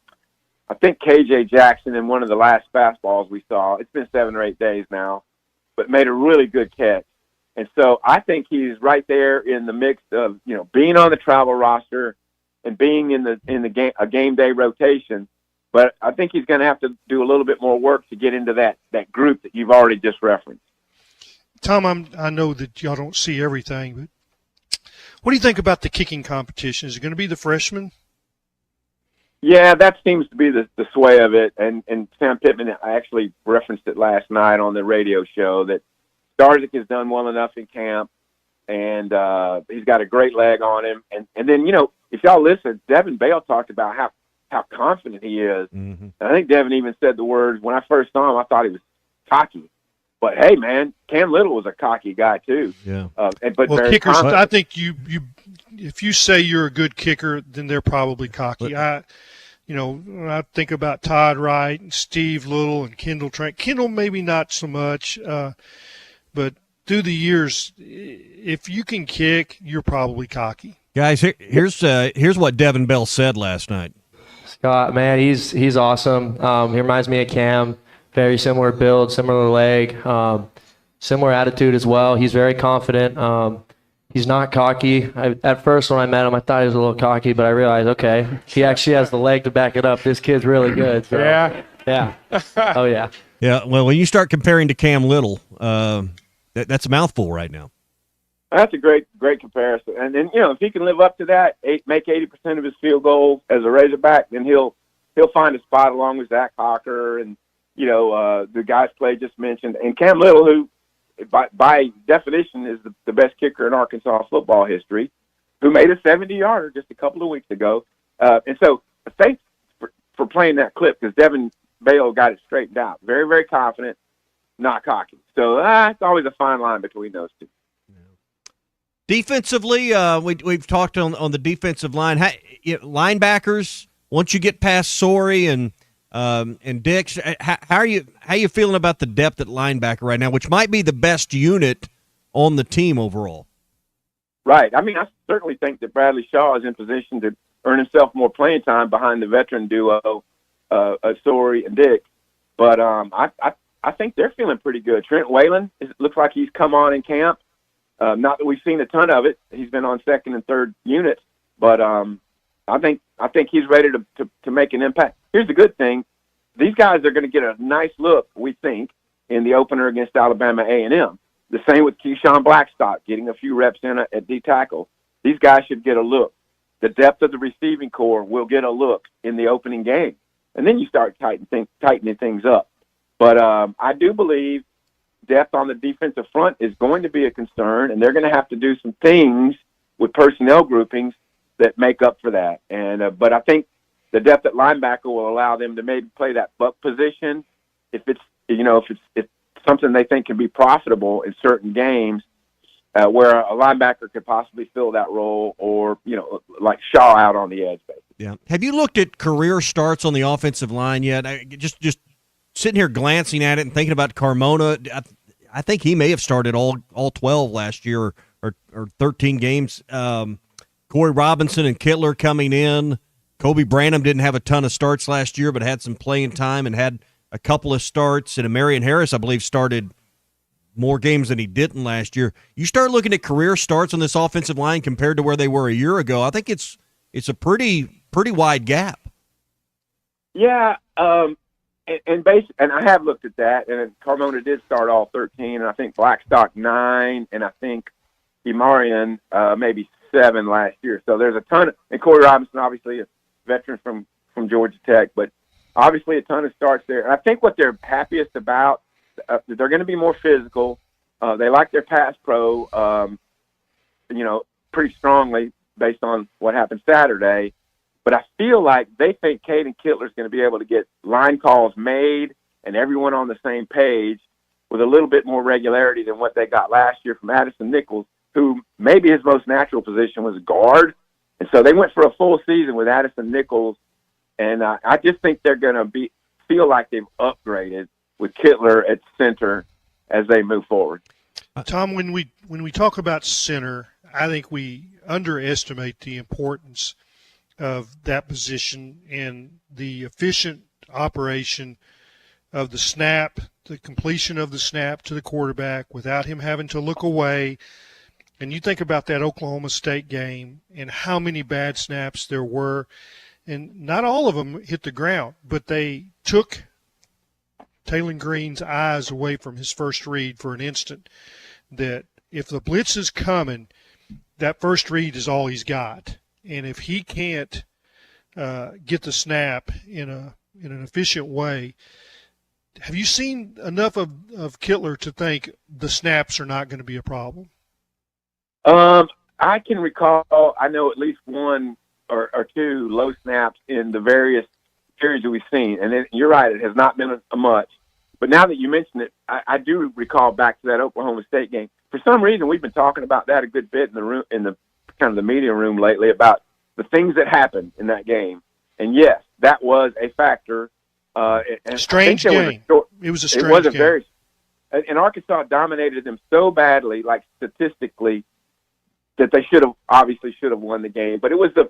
I think, KJ Jackson in one of the last fastballs we saw. It's been 7 or 8 days now, but made a really good catch. And so I think he's right there in the mix of, being on the travel roster and being in the game day rotation. But I think he's going to have to do a little bit more work to get into that group that you've already just referenced. Tom, I know that y'all don't see everything, but what do you think about the kicking competition? Is it going to be the freshmen? Yeah, that seems to be the sway of it. And Sam Pittman, I actually referenced it last night on the radio show, that Starzik has done well enough in camp, and he's got a great leg on him. And then, if y'all listen, Devin Bale talked about how confident he is. Mm-hmm. I think Devin even said the words, when I first saw him, I thought he was cocky. But, hey, man, Cam Little was a cocky guy, too. Yeah. But well, very kickers, confident. I think you if you say you're a good kicker, then they're probably cocky. When I think about Todd Wright and Steve Little and Kendall Trent, Kendall maybe not so much, but through the years, if you can kick, you're probably cocky. Guys, here's what Devin Bell said last night. Scott, man, he's awesome. He reminds me of Cam. Very similar build, similar leg, similar attitude as well. He's very confident. He's not cocky. At first, when I met him, I thought he was a little cocky, but I realized, okay, he actually has the leg to back it up. This kid's really good. So, yeah. Oh, yeah. Yeah, well, when you start comparing to Cam Little, that's a mouthful right now. That's a great comparison. And then, if he can live up to that, make 80% of his field goals as a Razorback, then he'll find a spot along with Zach Hawker and, the guys Clay just mentioned. And Cam Little, who by definition is the best kicker in Arkansas football history, who made a 70-yarder just a couple of weeks ago. And so thanks for playing that clip, because Devin Bale got it straightened out. Very, very confident, not cocky. So it's always a fine line between those two. Defensively, we've talked on the defensive line. Linebackers, once you get past Sorey and Dix, how are you feeling about the depth at linebacker right now, which might be the best unit on the team overall? Right. I mean, I certainly think that Bradley Shaw is in position to earn himself more playing time behind the veteran duo, Sorey and Dix. But I think they're feeling pretty good. Trent Whalen looks like he's come on in camp. Not that we've seen a ton of it. He's been on second and third units, but I think he's ready to make an impact. Here's the good thing: these guys are going to get a nice look, we think, in the opener against Alabama A&M. The same with Keyshawn Blackstock getting a few reps in at D tackle. These guys should get a look. The depth of the receiving core will get a look in the opening game, and then you start tightening things up. But I do believe depth on the defensive front is going to be a concern, and they're going to have to do some things with personnel groupings that make up for that. And but I think the depth at linebacker will allow them to maybe play that buck position if it's something they think can be profitable in certain games, where a linebacker could possibly fill that role, or like Shaw out on the edge. Basically. Yeah. Have you looked at career starts on the offensive line yet? Just sitting here glancing at it and thinking about Carmona, I think he may have started all 12 last year or 13 games. Corey Robinson and Kittler coming in. Kobe Branham didn't have a ton of starts last year, but had some playing time and had a couple of starts. And Marion Harris, I believe, started more games than he didn't last year. You start looking at career starts on this offensive line compared to where they were a year ago, I think it's a pretty wide gap. Yeah, and I have looked at that, and Carmona did start all 13, and I think Blackstock 9, and I think Imarian maybe 7 last year. So there's a ton of, and Corey Robinson, obviously a veteran from Georgia Tech, but obviously a ton of starts there. And I think what they're happiest about, they're going to be more physical. They like their pass pro, pretty strongly based on what happened Saturday. But I feel like they think Caden Kittler is going to be able to get line calls made and everyone on the same page with a little bit more regularity than what they got last year from Addison Nichols, who maybe his most natural position was guard. And so they went for a full season with Addison Nichols, and I just think they're going to feel like they've upgraded with Kittler at center as they move forward. Tom, when we talk about center, I think we underestimate the importance of that position and the efficient operation of the snap, the completion of the snap to the quarterback without him having to look away. And you think about that Oklahoma State game and how many bad snaps there were, and not all of them hit the ground, but they took Taylon Green's eyes away from his first read for an instant, that if the blitz is coming, that first read is all he's got. And if he can't get the snap in an efficient way, have you seen enough of Kittler to think the snaps are not going to be a problem? I can recall, I know at least one or two low snaps in the various series that we've seen. And you're right, it has not been much. But now that you mention it, I do recall back to that Oklahoma State game. For some reason, we've been talking about that a good bit in the kind of the media room lately about the things that happened in that game. And yes, that was a factor. And strange game. It was a strange game. And Arkansas dominated them so badly, like statistically, that they should have won the game. But it was the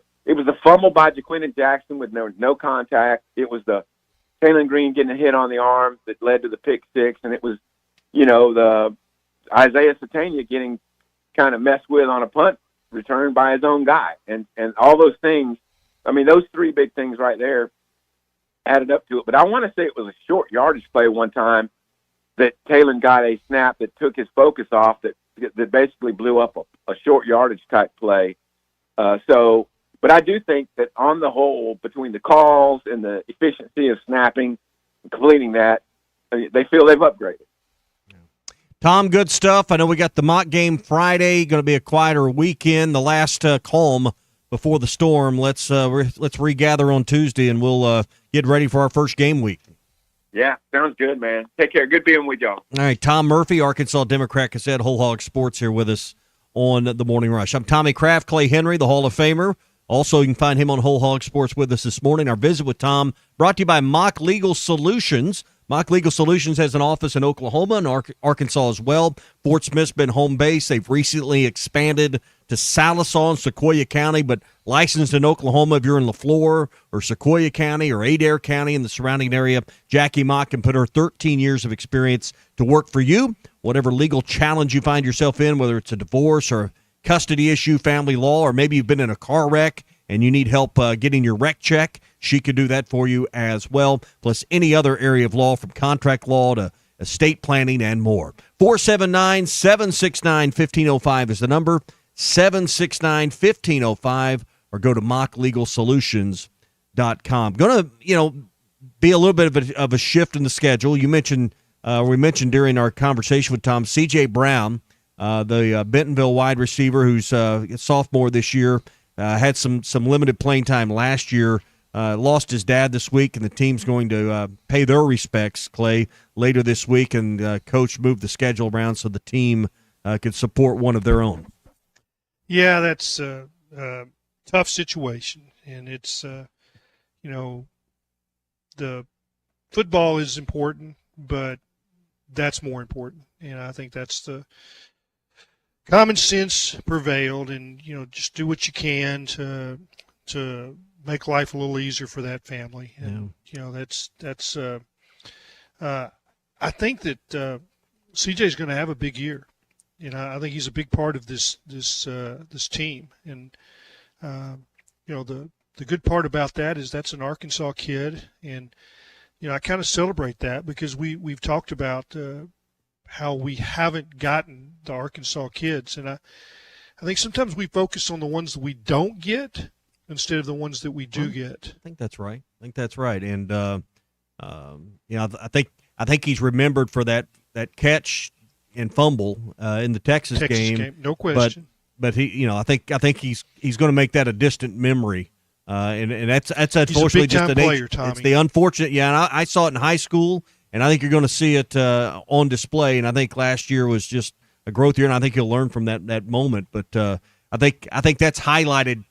fumble by Jaquindon Jackson with no contact. It was the Taylon Green getting a hit on the arm that led to the pick six, and it was, the Isaiah Satania getting kind of messed with on a punt return by his own guy, and all those things. I mean, those three big things right there added up to it. But I want to say it was a short yardage play one time that Taylor got a snap that took his focus off that basically blew up a short yardage type play. But I do think that on the whole, between the calls and the efficiency of snapping and completing that, they feel they've upgraded. Tom, good stuff. I know we got the mock game Friday. Going to be a quieter weekend. The last calm before the storm. Let's regather on Tuesday, and we'll get ready for our first game week. Yeah, sounds good, man. Take care. Good being with y'all. All right, Tom Murphy, Arkansas Democrat Gazette, Whole Hog Sports here with us on the Morning Rush. I'm Tommy Kraft, Clay Henry, the Hall of Famer. Also, you can find him on Whole Hog Sports with us this morning. Our visit with Tom brought to you by Mock Legal Solutions. Mock Legal Solutions has an office in Oklahoma and Arkansas as well. Fort Smith's been home base. They've recently expanded to Sallisaw and Sequoyah County, but licensed in Oklahoma if you're in LaFleur or Sequoyah County or Adair County in the surrounding area. Jackie Mock can put her 13 years of experience to work for you. Whatever legal challenge you find yourself in, whether it's a divorce or custody issue, family law, or maybe you've been in a car wreck and you need help getting your wreck check, she could do that for you as well, plus any other area of law from contract law to estate planning and more. 479-769-1505 is the number, 769-1505, or go to mocklegalsolutions.com. Going to, be a little bit of a shift in the schedule. You mentioned, we mentioned during our conversation with Tom, C.J. Brown, the Bentonville wide receiver who's a sophomore this year, had some limited playing time last year. Lost his dad this week, and the team's going to pay their respects, Clay, later this week, and Coach moved the schedule around so the team could support one of their own. Yeah, that's a tough situation, and it's, the football is important, but that's more important, and I think that's the common sense prevailed, and, just do what you can to make life a little easier for that family. And, that's I think that CJ's going to have a big year. I think he's a big part of this team. And, the good part about that is that's an Arkansas kid. And, I kind of celebrate that because we've talked about how we haven't gotten the Arkansas kids. And I think sometimes we focus on the ones that we don't get instead of the ones that we do get. I think that's right. And I think he's remembered for that catch and fumble in the Texas game. No question. But he, I think he's going to make that a distant memory. And that's unfortunately just an player, Tommy. It's the unfortunate. Yeah, and I saw it in high school, and I think you're going to see it on display. And I think last year was just a growth year, and I think he'll learn from that moment. But I think that's highlighted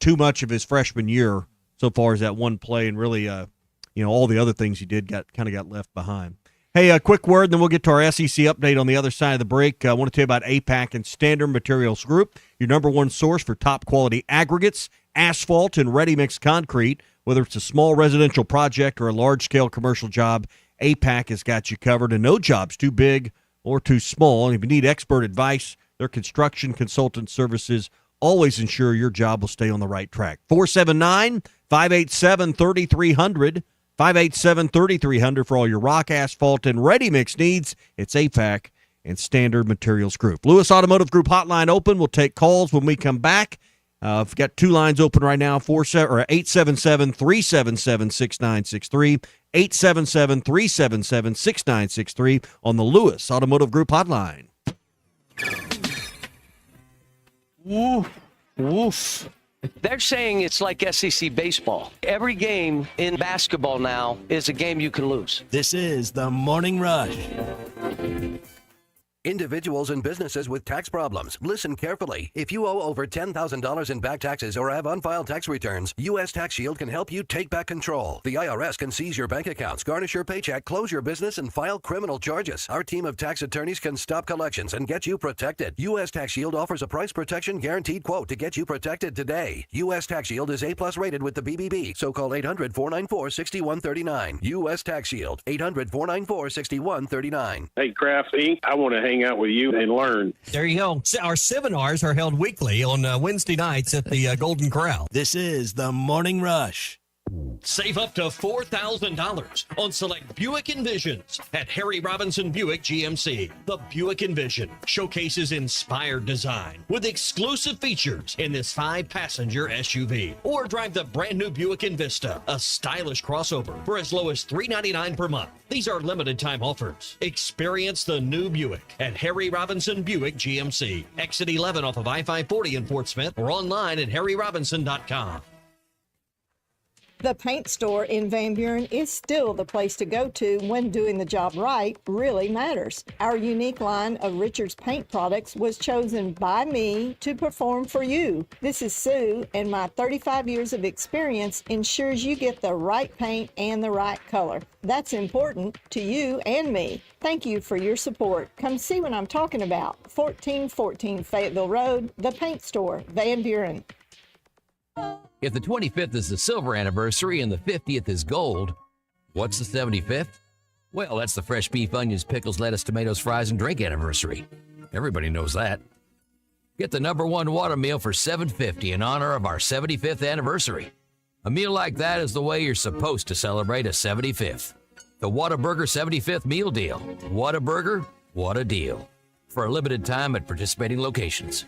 too much of his freshman year so far as that one play, and really, all the other things he did got left behind. Hey, a quick word, and then we'll get to our SEC update on the other side of the break. I want to tell you about APAC and Standard Materials Group, your number one source for top-quality aggregates, asphalt, and ready-mix concrete. Whether it's a small residential project or a large-scale commercial job, APAC has got you covered, and no job's too big or too small. And if you need expert advice, their construction consultant services always ensure your job will stay on the right track. 479-587-3300. 587-3300 for all your rock, asphalt, and ready-mix needs. It's APAC and Standard Materials Group. Lewis Automotive Group hotline open. We'll take calls when we come back. I've got two lines open right now, 877-377-6963, 877-377-6963 on the Lewis Automotive Group hotline. Woof. They're saying it's like SEC baseball. Every game in basketball now is a game you can lose. This is the Morning Rush. Individuals and businesses with tax problems. Listen carefully. If you owe over $10,000 in back taxes or have unfiled tax returns, U.S. Tax Shield can help you take back control. The IRS can seize your bank accounts, garnish your paycheck, close your business, and file criminal charges. Our team of tax attorneys can stop collections and get you protected. U.S. Tax Shield offers a price protection guaranteed quote to get you protected today. U.S. Tax Shield is A+ rated with the BBB, so call 800-494-6139. U.S. Tax Shield, 800-494-6139. Hey, Kraft Inc., I want to hang out with you and learn. There you go. Our seminars are held weekly on Wednesday nights at the Golden Corral. This is the Morning Rush. Save up to $4,000 on select Buick Envisions at Harry Robinson Buick GMC. The Buick Envision showcases inspired design with exclusive features in this 5-passenger SUV. Or drive the brand new Buick Envista, a stylish crossover for as low as $399 per month. These are limited time offers. Experience the new Buick at Harry Robinson Buick GMC. Exit 11 off of I-540 in Fort Smith or online at harryrobinson.com. The paint store in Van Buren is still the place to go to when doing the job right really matters. Our unique line of Richards paint products was chosen by me to perform for you. This is Sue, and my 35 years of experience ensures you get the right paint and the right color. That's important to you and me. Thank you for your support. Come see what I'm talking about. 1414 Fayetteville Road, the paint store, Van Buren. If the 25th is the silver anniversary and the 50th is gold, what's the 75th? Well, that's the fresh beef, onions, pickles, lettuce, tomatoes, fries, and drink anniversary. Everybody knows that. Get the #1 water meal for $7.50 in honor of our 75th anniversary. A meal like that is the way you're supposed to celebrate a 75th. The Whataburger 75th Meal Deal. Whataburger, what a deal. For a limited time at participating locations.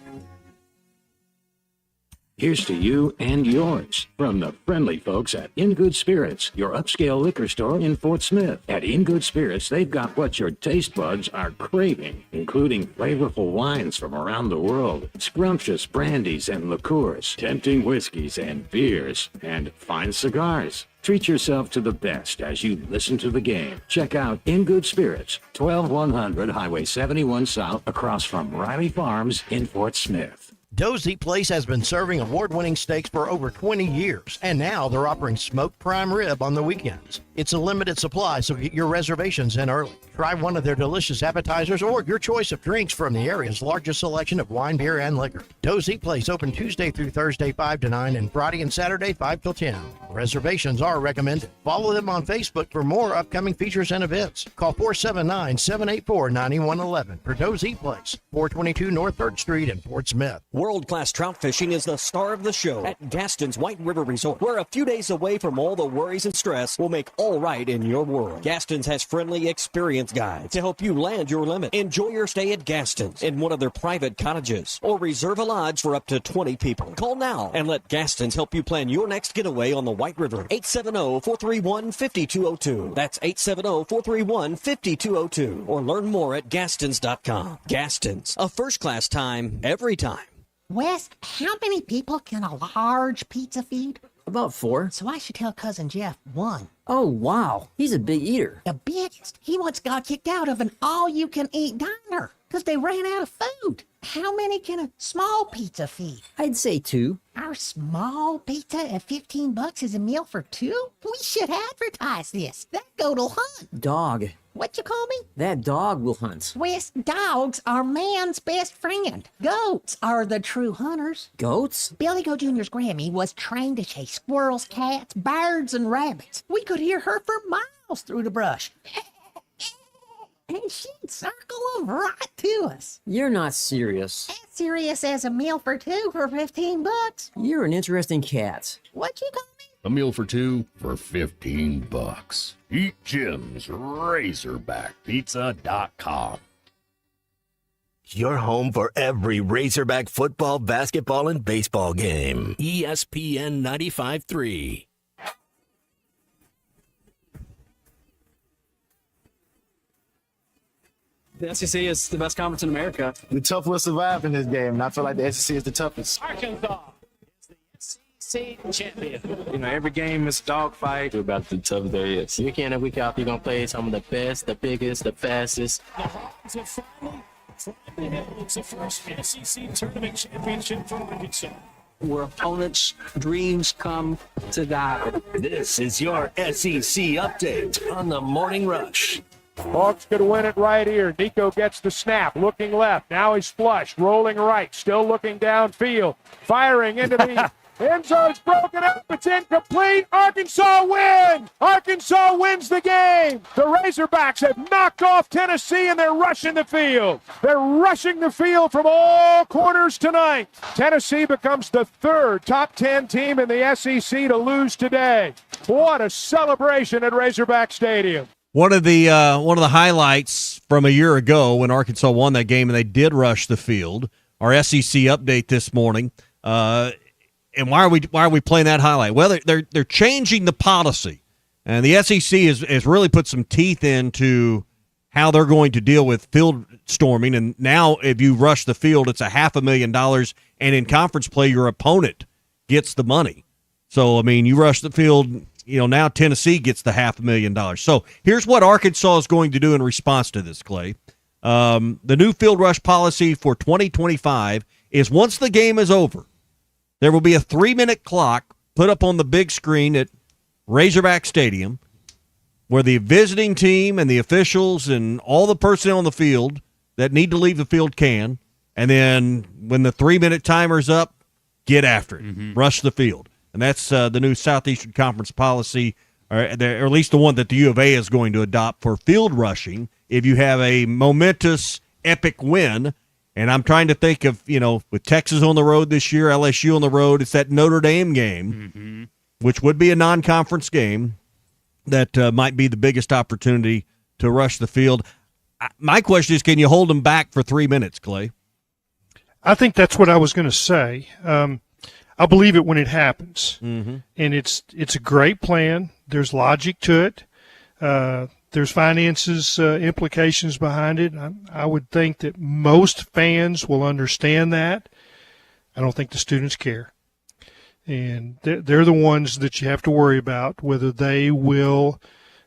Here's to you and yours from the friendly folks at In Good Spirits, your upscale liquor store in Fort Smith. At In Good Spirits, they've got what your taste buds are craving, including flavorful wines from around the world, scrumptious brandies and liqueurs, tempting whiskeys and beers, and fine cigars. Treat yourself to the best as you listen to the game. Check out In Good Spirits, 12100 Highway 71 South, across from Riley Farms in Fort Smith. Dozy Place has been serving award-winning steaks for over 20 years, and now they're offering smoked prime rib on the weekends. It's a limited supply, so get your reservations in early. Try one of their delicious appetizers or your choice of drinks from the area's largest selection of wine, beer, and liquor. Dozy Place open Tuesday through Thursday 5 to 9 and Friday and Saturday 5 till 10. Reservations are recommended. Follow them on Facebook for more upcoming features and events. Call 479-784-9111 for Dozy Place, 422 North 3rd Street in Fort Smith. World-class trout fishing is the star of the show at Gaston's White River Resort, where a few days away from all the worries and stress will make all right in your world. Gaston's has friendly, experienced guides to help you land your limit. Enjoy your stay at Gaston's in one of their private cottages or reserve a lodge for up to 20 people. Call now and let Gaston's help you plan your next getaway on the White River. 870-431-5202. That's 870-431-5202. Or learn more at Gastons.com. Gaston's, a first-class time, every time. Wes, how many people can a large pizza feed? About 4. So I should tell Cousin Jeff 1. Oh, wow. He's a big eater. The biggest. He once got kicked out of an all-you-can-eat diner because they ran out of food. How many can a small pizza feed? I'd say 2. Our small pizza at $15 is a meal for 2? We should advertise this. That goat'll hunt. Dog. What you call me? That dog will hunt. Wes, dogs are man's best friend. Goats are the true hunters. Goats? Billy Goat Jr.'s Grammy was trained to chase squirrels, cats, birds, and rabbits. We could hear her for miles through the brush. And she'd circle them right to us. You're not serious. As serious as a meal for 2 for $15. You're an interesting cat. What you call me? A meal for 2 for $15. Eat Jim's RazorbackPizza.com. Your home for every Razorback football, basketball, and baseball game. ESPN 95.3. The SEC is the best conference in America. The tough will survive in this game, and I feel like the SEC is the toughest. Arkansas is the SEC champion. You know, every game is a dogfight. We're about the toughest there is. Week in and week out, you're going to play some of the best, the biggest, the fastest. The Hawks are finally It's the first SEC tournament championship for Arkansas. Where opponents' dreams come to die. This is your SEC update on the Morning Rush. Hawks could win it right here. Nico gets the snap, looking left. Now he's flush, rolling right, still looking downfield, firing into the end zone's broken up. It's incomplete. Arkansas wins. Arkansas wins the game. The Razorbacks have knocked off Tennessee, and they're rushing the field. They're rushing the field from all corners tonight. Tennessee becomes the third top 10 team in the SEC to lose today. What a celebration at Razorback Stadium. One of the highlights from a year ago when Arkansas won that game and they did rush the field. Our SEC update this morning. And why are we playing that highlight? Well, they're changing the policy, and the SEC has really put some teeth into how they're going to deal with field storming. And now, if you rush the field, it's $500,000, and in conference play, your opponent gets the money. So, I mean, you rush the field. Now Tennessee gets the $500,000. So here's what Arkansas is going to do in response to this, Clay. The new field rush policy for 2025 is once the game is over, there will be a 3-minute clock put up on the big screen at Razorback Stadium where the visiting team and the officials and all the personnel on the field that need to leave the field can. And then when the 3-minute timer's up, get after it. Rush the field. And that's the new Southeastern Conference policy, or at least the one that the U of A is going to adopt for field rushing if you have a momentous, epic win. And I'm trying to think of, with Texas on the road this year, LSU on the road, it's that Notre Dame game, which would be a non-conference game that might be the biggest opportunity to rush the field. My question is, can you hold them back for 3 minutes, Clay? I think that's what I was going to say. I believe it when it happens, and it's a great plan. There's logic to it. There's finances implications behind it. I would think that most fans will understand that. I don't think the students care. And they're the ones that you have to worry about, whether they will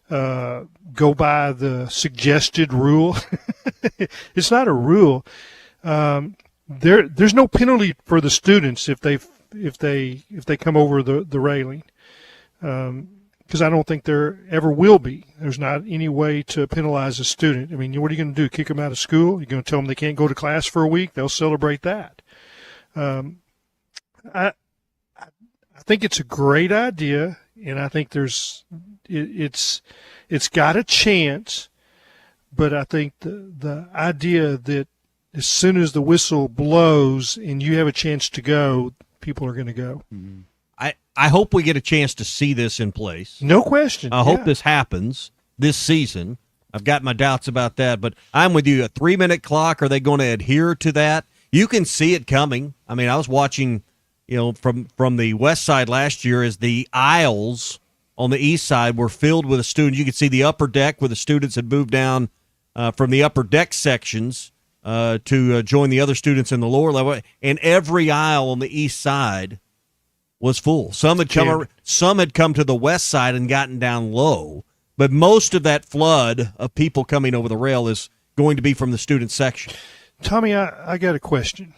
go by the suggested rule. It's not a rule. There's no penalty for the students if they come over the railing. Because I don't think there ever will be. There's not any way to penalize a student. I mean, what are you going to do, kick them out of school? You're going to tell them they can't go to class for a week? They'll celebrate that. I think it's a great idea, and I think it's got a chance, but I think the idea that as soon as the whistle blows and you have a chance to go, people are going to go. I hope we get a chance to see this in place. No question. I hope this happens this season. I've got my doubts about that, but I'm with you. A 3-minute clock, are they going to adhere to that? You can see it coming. I mean, I was watching, from the west side last year as the aisles on the east side were filled with students. You could see the upper deck where the students had moved down from the upper deck sections to join the other students in the lower level, and every aisle on the east side was full. Some had come to the west side and gotten down low, but most of that flood of people coming over the rail is going to be from the student section. Tommy, I got a question.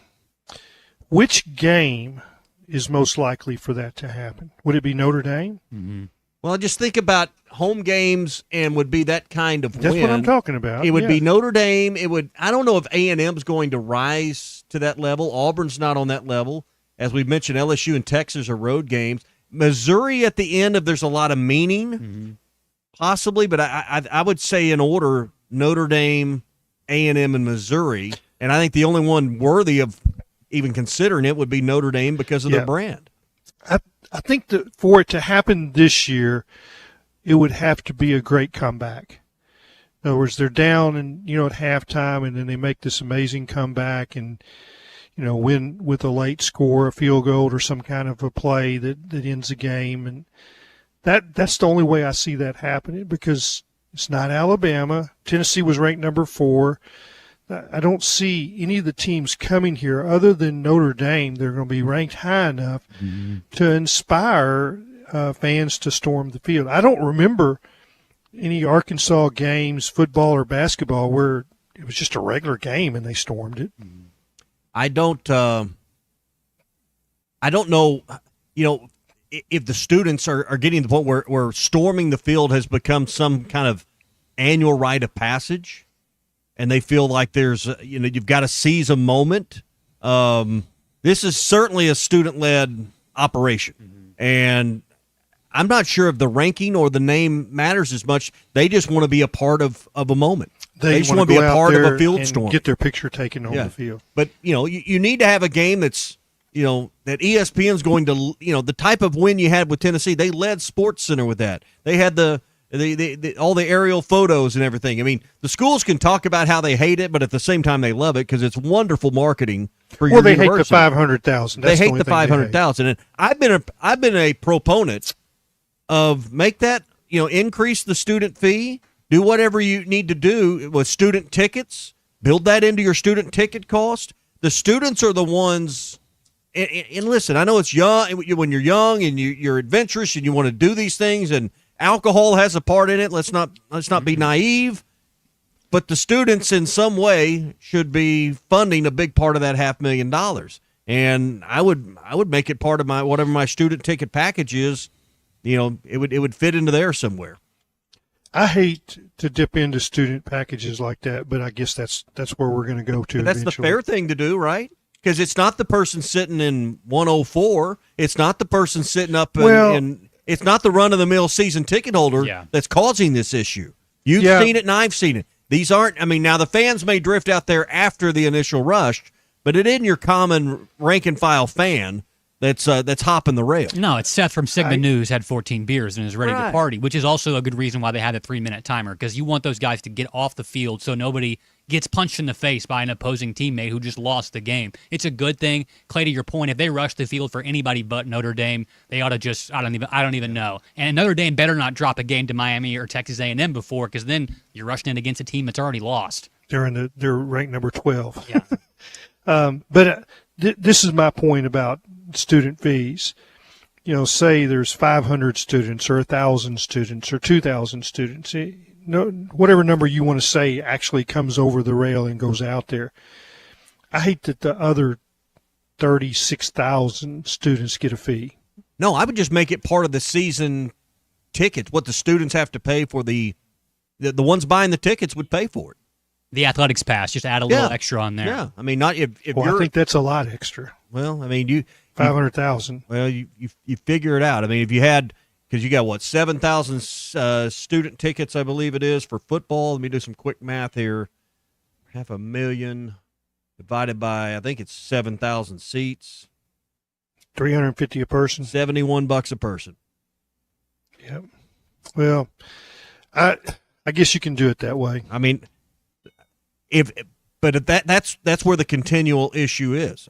Which game is most likely for that to happen? Would it be Notre Dame? Well, just think about home games and would be that kind of That's win. what I'm talking about. It would be Notre Dame. I don't know if A&M's going to rise to that level. Auburn's not on that level. As we mentioned, LSU and Texas are road games. Missouri at the end, if there's a lot of meaning, possibly, but I would say in order, Notre Dame, A&M, and Missouri. And I think the only one worthy of even considering it would be Notre Dame because of their brand. I think that for it to happen this year, it would have to be a great comeback. In other words, they're down and at halftime, and then they make this amazing comeback and win with a late score, a field goal, or some kind of a play that ends the game. And that's the only way I see that happening, because it's not Alabama. Tennessee was ranked number 4. I don't see any of the teams coming here other than Notre Dame. They're going to be ranked high enough to inspire fans to storm the field. I don't remember any Arkansas games, football or basketball, where it was just a regular game and they stormed it. I don't know, if the students are getting to the point where storming the field has become some kind of annual rite of passage, and they feel like there's, you've got to seize a moment. This is certainly a student-led operation, and I'm not sure if the ranking or the name matters as much. They just want to be a part of a moment. They just want to be a part of a field storm. Get their picture taken on the field. But, you need to have a game that's, that ESPN's going to, the type of win you had with Tennessee. They led SportsCenter with that. They had all the aerial photos and everything. I mean, the schools can talk about how they hate it, but at the same time they love it because it's wonderful marketing for your university. Well, they hate the 500,000. They hate the 500,000. And I've been a proponent of make that, increase the student fee, do whatever you need to do with student tickets, build that into your student ticket cost. The students are the ones, and listen, I know it's young when you're young and you're adventurous and you want to do these things, and alcohol has a part in it. Let's not be naive, but the students in some way should be funding a big part of that $500,000. And I would make it part of whatever my student ticket package is. It would fit into there somewhere. I hate to dip into student packages like that, but I guess that's where we're going to go to. But that's eventually. The fair thing to do, right? Because it's not the person sitting in 104. It's not the person sitting up in it's not the run-of-the-mill season ticket holder that's causing this issue. You've seen it and I've seen it. These aren't – now the fans may drift out there after the initial rush, but it isn't your common rank-and-file fan that's hopping the rail. No, it's Seth from Sigma News had 14 beers and is ready to party, which is also a good reason why they had a 3-minute timer, because you want those guys to get off the field so nobody gets punched in the face by an opposing teammate who just lost the game. It's a good thing. Clay, to your point, if they rush the field for anybody but Notre Dame, they ought to just I don't even know. And Notre Dame better not drop a game to Miami or Texas A&M before, because then you're rushing in against a team that's already lost. They're ranked number 12. Yeah. This is my point about student fees. Say there's 500 students or 1,000 students or 2,000 students. Whatever number you want to say actually comes over the rail and goes out there. I hate that the other 36,000 students get a fee. No, I would just make it part of the season tickets. What the students have to pay for the ones buying the tickets would pay for it. The athletics pass, just add a little extra on there. Yeah, not if you're. I think that's a lot extra. Well, you 500,000. Well, you figure it out. If you had, because you got 7,000 student tickets, I believe it is, for football. Let me do some quick math here. 500,000 divided by, I think it's 7,000 seats. $350 a person. $71 a person. Yep. Well, I guess you can do it that way. That's where the continual issue is.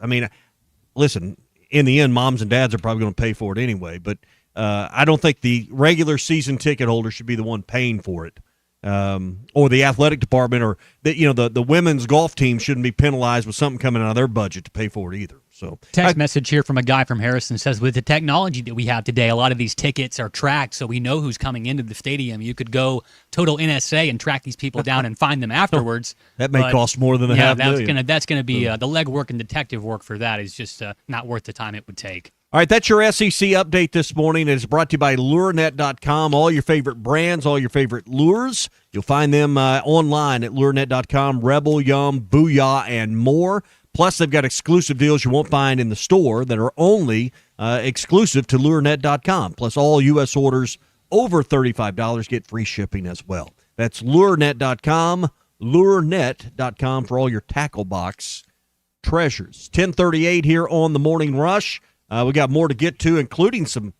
Listen, in the end, moms and dads are probably going to pay for it anyway, but I don't think the regular season ticket holder should be the one paying for it, or the athletic department, or the women's golf team shouldn't be penalized with something coming out of their budget to pay for it either. So, message here from a guy from Harrison says, with the technology that we have today, a lot of these tickets are tracked, so we know who's coming into the stadium. You could go total NSA and track these people down and find them afterwards. That may cost more than $500,000. That's gonna be the legwork and detective work for that is just not worth the time it would take. All right, that's your SEC update this morning. It's brought to you by LureNet.com. All your favorite brands, all your favorite lures. You'll find them online at LureNet.com, Rebel, Yum, Booyah, and more. Plus, they've got exclusive deals you won't find in the store that are only exclusive to LureNet.com. Plus, all U.S. orders over $35 get free shipping as well. That's LureNet.com, LureNet.com for all your tackle box treasures. 10:38 here on the Morning Rush. We got more to get to, including some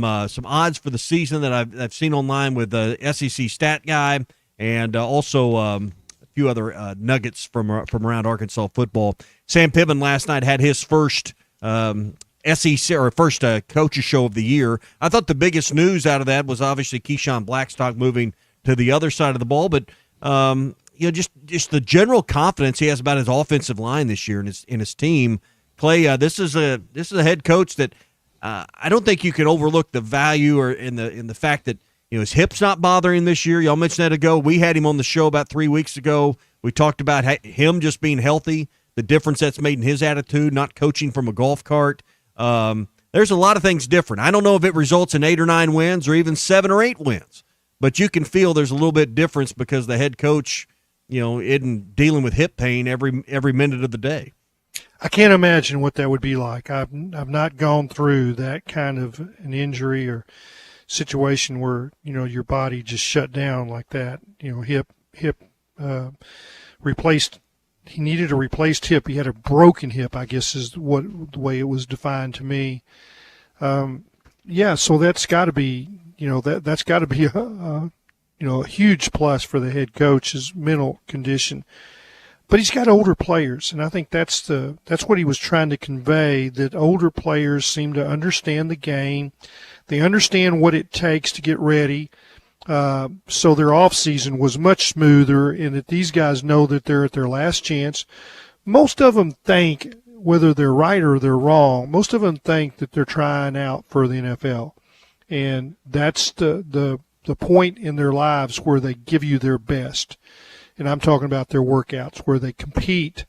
odds for the season that I've seen online with the SEC Stat Guy, and also a few other nuggets from around Arkansas football. Sam Pittman last night had his first SEC or first coaches show of the year. I thought the biggest news out of that was obviously Keyshawn Blackstock moving to the other side of the ball, but just the general confidence he has about his offensive line this year and his team. Clay, this is a head coach that I don't think you can overlook the value or in the fact that his hip's not bothering this year. Y'all mentioned that ago. We had him on the show about 3 weeks ago. We talked about him just being healthy, the difference that's made in his attitude, not coaching from a golf cart. There's a lot of things different. I don't know if it results in 8 or 9 wins or even 7 or 8 wins, but you can feel there's a little bit difference because the head coach, isn't dealing with hip pain every minute of the day. I can't imagine what that would be like. I've not gone through that kind of an injury or situation where your body just shut down like that. Hip replaced. He needed a replaced hip. He had a broken hip, I guess, is the way it was defined to me. So that's got to be that's got to be a huge plus for the head coach, his mental condition. But he's got older players, and I think that's what he was trying to convey, that older players seem to understand the game. They understand what it takes to get ready. So their off season was much smoother, and that these guys know that they're at their last chance. Most of them think, whether they're right or they're wrong, most of them think that they're trying out for the NFL. And that's the point in their lives where they give you their best. And I'm talking about their workouts where they compete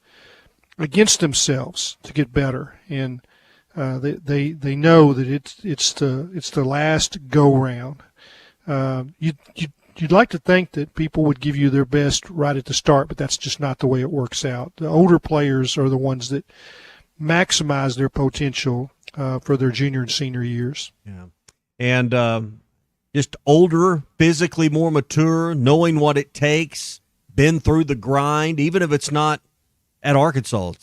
against themselves to get better. And they know that it's the last go round. You'd like to think that people would give you their best right at the start, but that's just not the way it works out. The older players are the ones that maximize their potential for their junior and senior years. Yeah, and just older, physically more mature, knowing what it takes, been through the grind, even if it's not at Arkansas.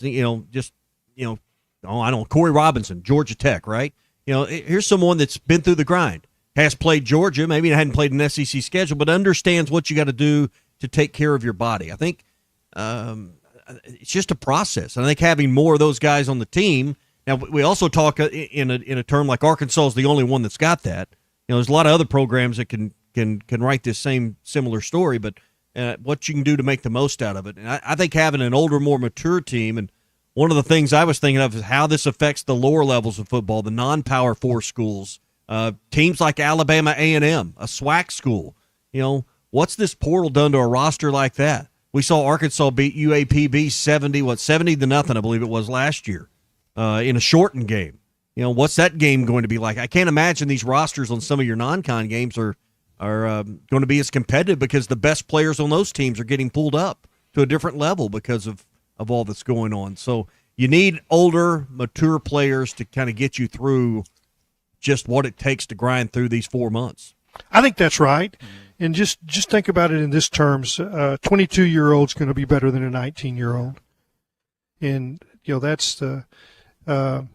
Corey Robinson, Georgia Tech, right? Here's someone that's been through the grind. Has played Georgia, maybe hadn't played an SEC schedule, but understands what you got to do to take care of your body. I think it's just a process. I think having more of those guys on the team. Now, we also talk in a term like Arkansas is the only one that's got that. There's a lot of other programs that can write this similar story, but what you can do to make the most out of it. And I think having an older, more mature team, and one of the things I was thinking of is how this affects the lower levels of football, the non-Power 4 schools. Teams like Alabama A&M, a SWAC school, what's this portal done to a roster like that? We saw Arkansas beat UAPB 70-0, I believe it was last year, in a shortened game. What's that game going to be like? I can't imagine these rosters on some of your non-con games are going to be as competitive because the best players on those teams are getting pulled up to a different level because of all that's going on. So you need older, mature players to kind of get you through just what it takes to grind through these 4 months. I think that's right. And just think about it in this terms. A 22-year-old's going to be better than a 19-year-old. And, that's the I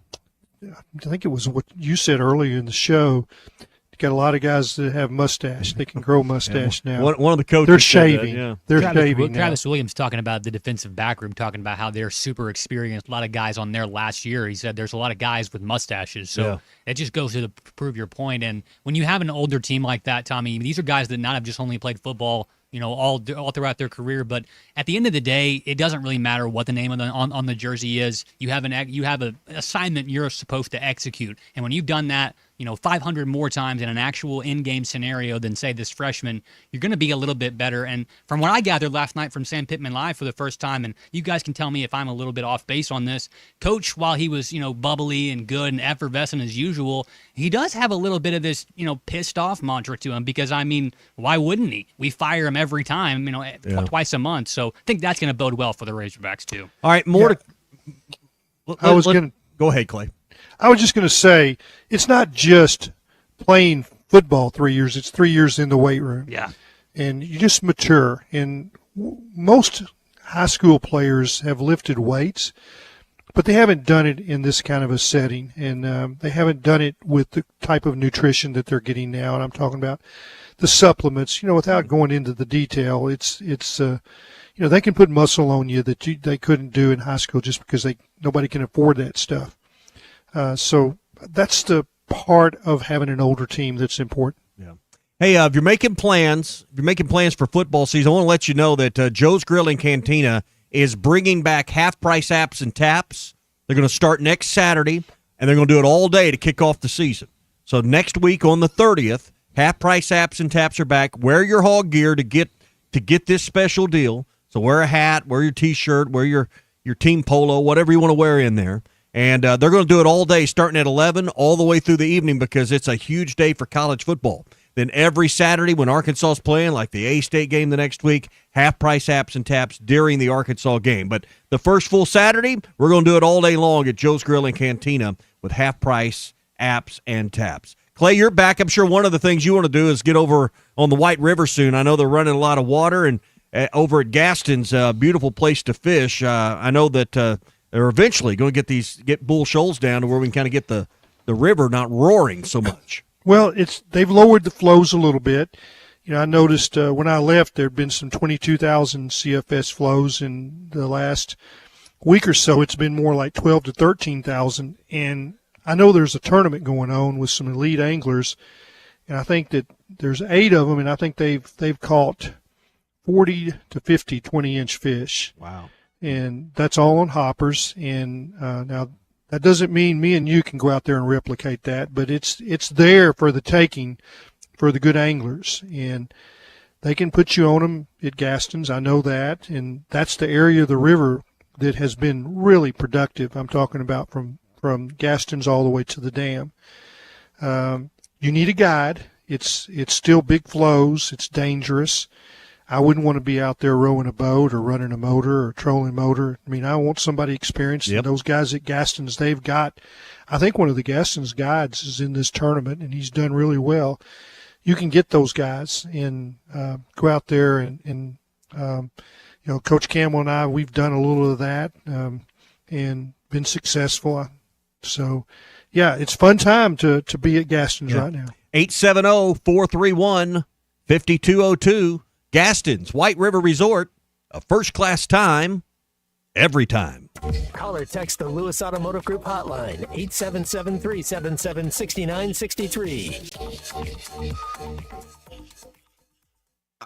think it was what you said earlier in the show. You got a lot of guys that have mustache. They can grow mustache now. One of the coaches they're shaving. They're shaving now. Travis Williams talking about the defensive back room, talking about how they're super experienced. A lot of guys on there last year. He said there's a lot of guys with mustaches. So it just goes to prove your point. And when you have an older team like that, Tommy, these are guys that not have just only played football, all throughout their career. But at the end of the day, it doesn't really matter what the name of on the jersey is. You have an assignment you're supposed to execute. And when you've done that, 500 more times in an actual in-game scenario than, say, this freshman, you're going to be a little bit better. And from what I gathered last night from Sam Pittman Live for the first time, and you guys can tell me if I'm a little bit off base on this, Coach, while he was, bubbly and good and effervescent as usual, he does have a little bit of this, pissed off mantra to him because, why wouldn't he? We fire him every time, twice a month. So I think that's going to bode well for the Razorbacks, too. All right, more to – go ahead, Clay. I was just going to say, it's not just playing football 3 years. It's 3 years in the weight room. Yeah. And you just mature. And most high school players have lifted weights, but they haven't done it in this kind of a setting. And they haven't done it with the type of nutrition that they're getting now. And I'm talking about the supplements, without going into the detail. It's they can put muscle on you that they couldn't do in high school just because nobody can afford that stuff. So that's the part of having an older team that's important. Yeah. Hey, if you're making plans for football season, I want to let you know that Joe's Grill and Cantina is bringing back half-price apps and taps. They're going to start next Saturday, and they're going to do it all day to kick off the season. So next week on the 30th, half-price apps and taps are back. Wear your hog gear to get this special deal. So wear a hat, wear your T-shirt, wear your team polo, whatever you want to wear in there. And they're going to do it all day, starting at 11 all the way through the evening, because it's a huge day for college football. Then every Saturday when Arkansas is playing, like the A-State game the next week, half-price apps and taps during the Arkansas game. But the first full Saturday, we're going to do it all day long at Joe's Grill and Cantina with half-price apps and taps. Clay, you're back. I'm sure one of the things you want to do is get over on the White River soon. I know they're running a lot of water, and over at Gaston's, a beautiful place to fish. I know that they're eventually going to get Bull Shoals down to where we can kind of get the river not roaring so much. Well, they've lowered the flows a little bit. I noticed when I left there had been some 22,000 CFS flows in the last week or so. It's been more like 12 to 13,000, and I know there's a tournament going on with some elite anglers, and I think that there's 8 of them, and I think they've caught 40 to 50 20-inch fish. Wow. And that's all on hoppers, and now that doesn't mean me and you can go out there and replicate that, but it's there for the taking for the good anglers, and they can put you on them at Gaston's. I know that, and that's the area of the river that has been really productive. I'm talking about from Gaston's all the way to the dam. You need a guide. It's still big flows. It's dangerous. I wouldn't want to be out there rowing a boat or running a motor or trolling motor. I mean, I want somebody experienced. Yep. And those guys at Gaston's, they've got, I think one of the Gaston's guides is in this tournament, and he's done really well. You can get those guys and go out there and Coach Campbell and I, we've done a little of that and been successful. So, yeah, it's a fun time to be at Gaston's right now. 870-431-5202. Gaston's White River Resort, a first-class time, every time. Call or text the Lewis Automotive Group hotline, 877-377-6963.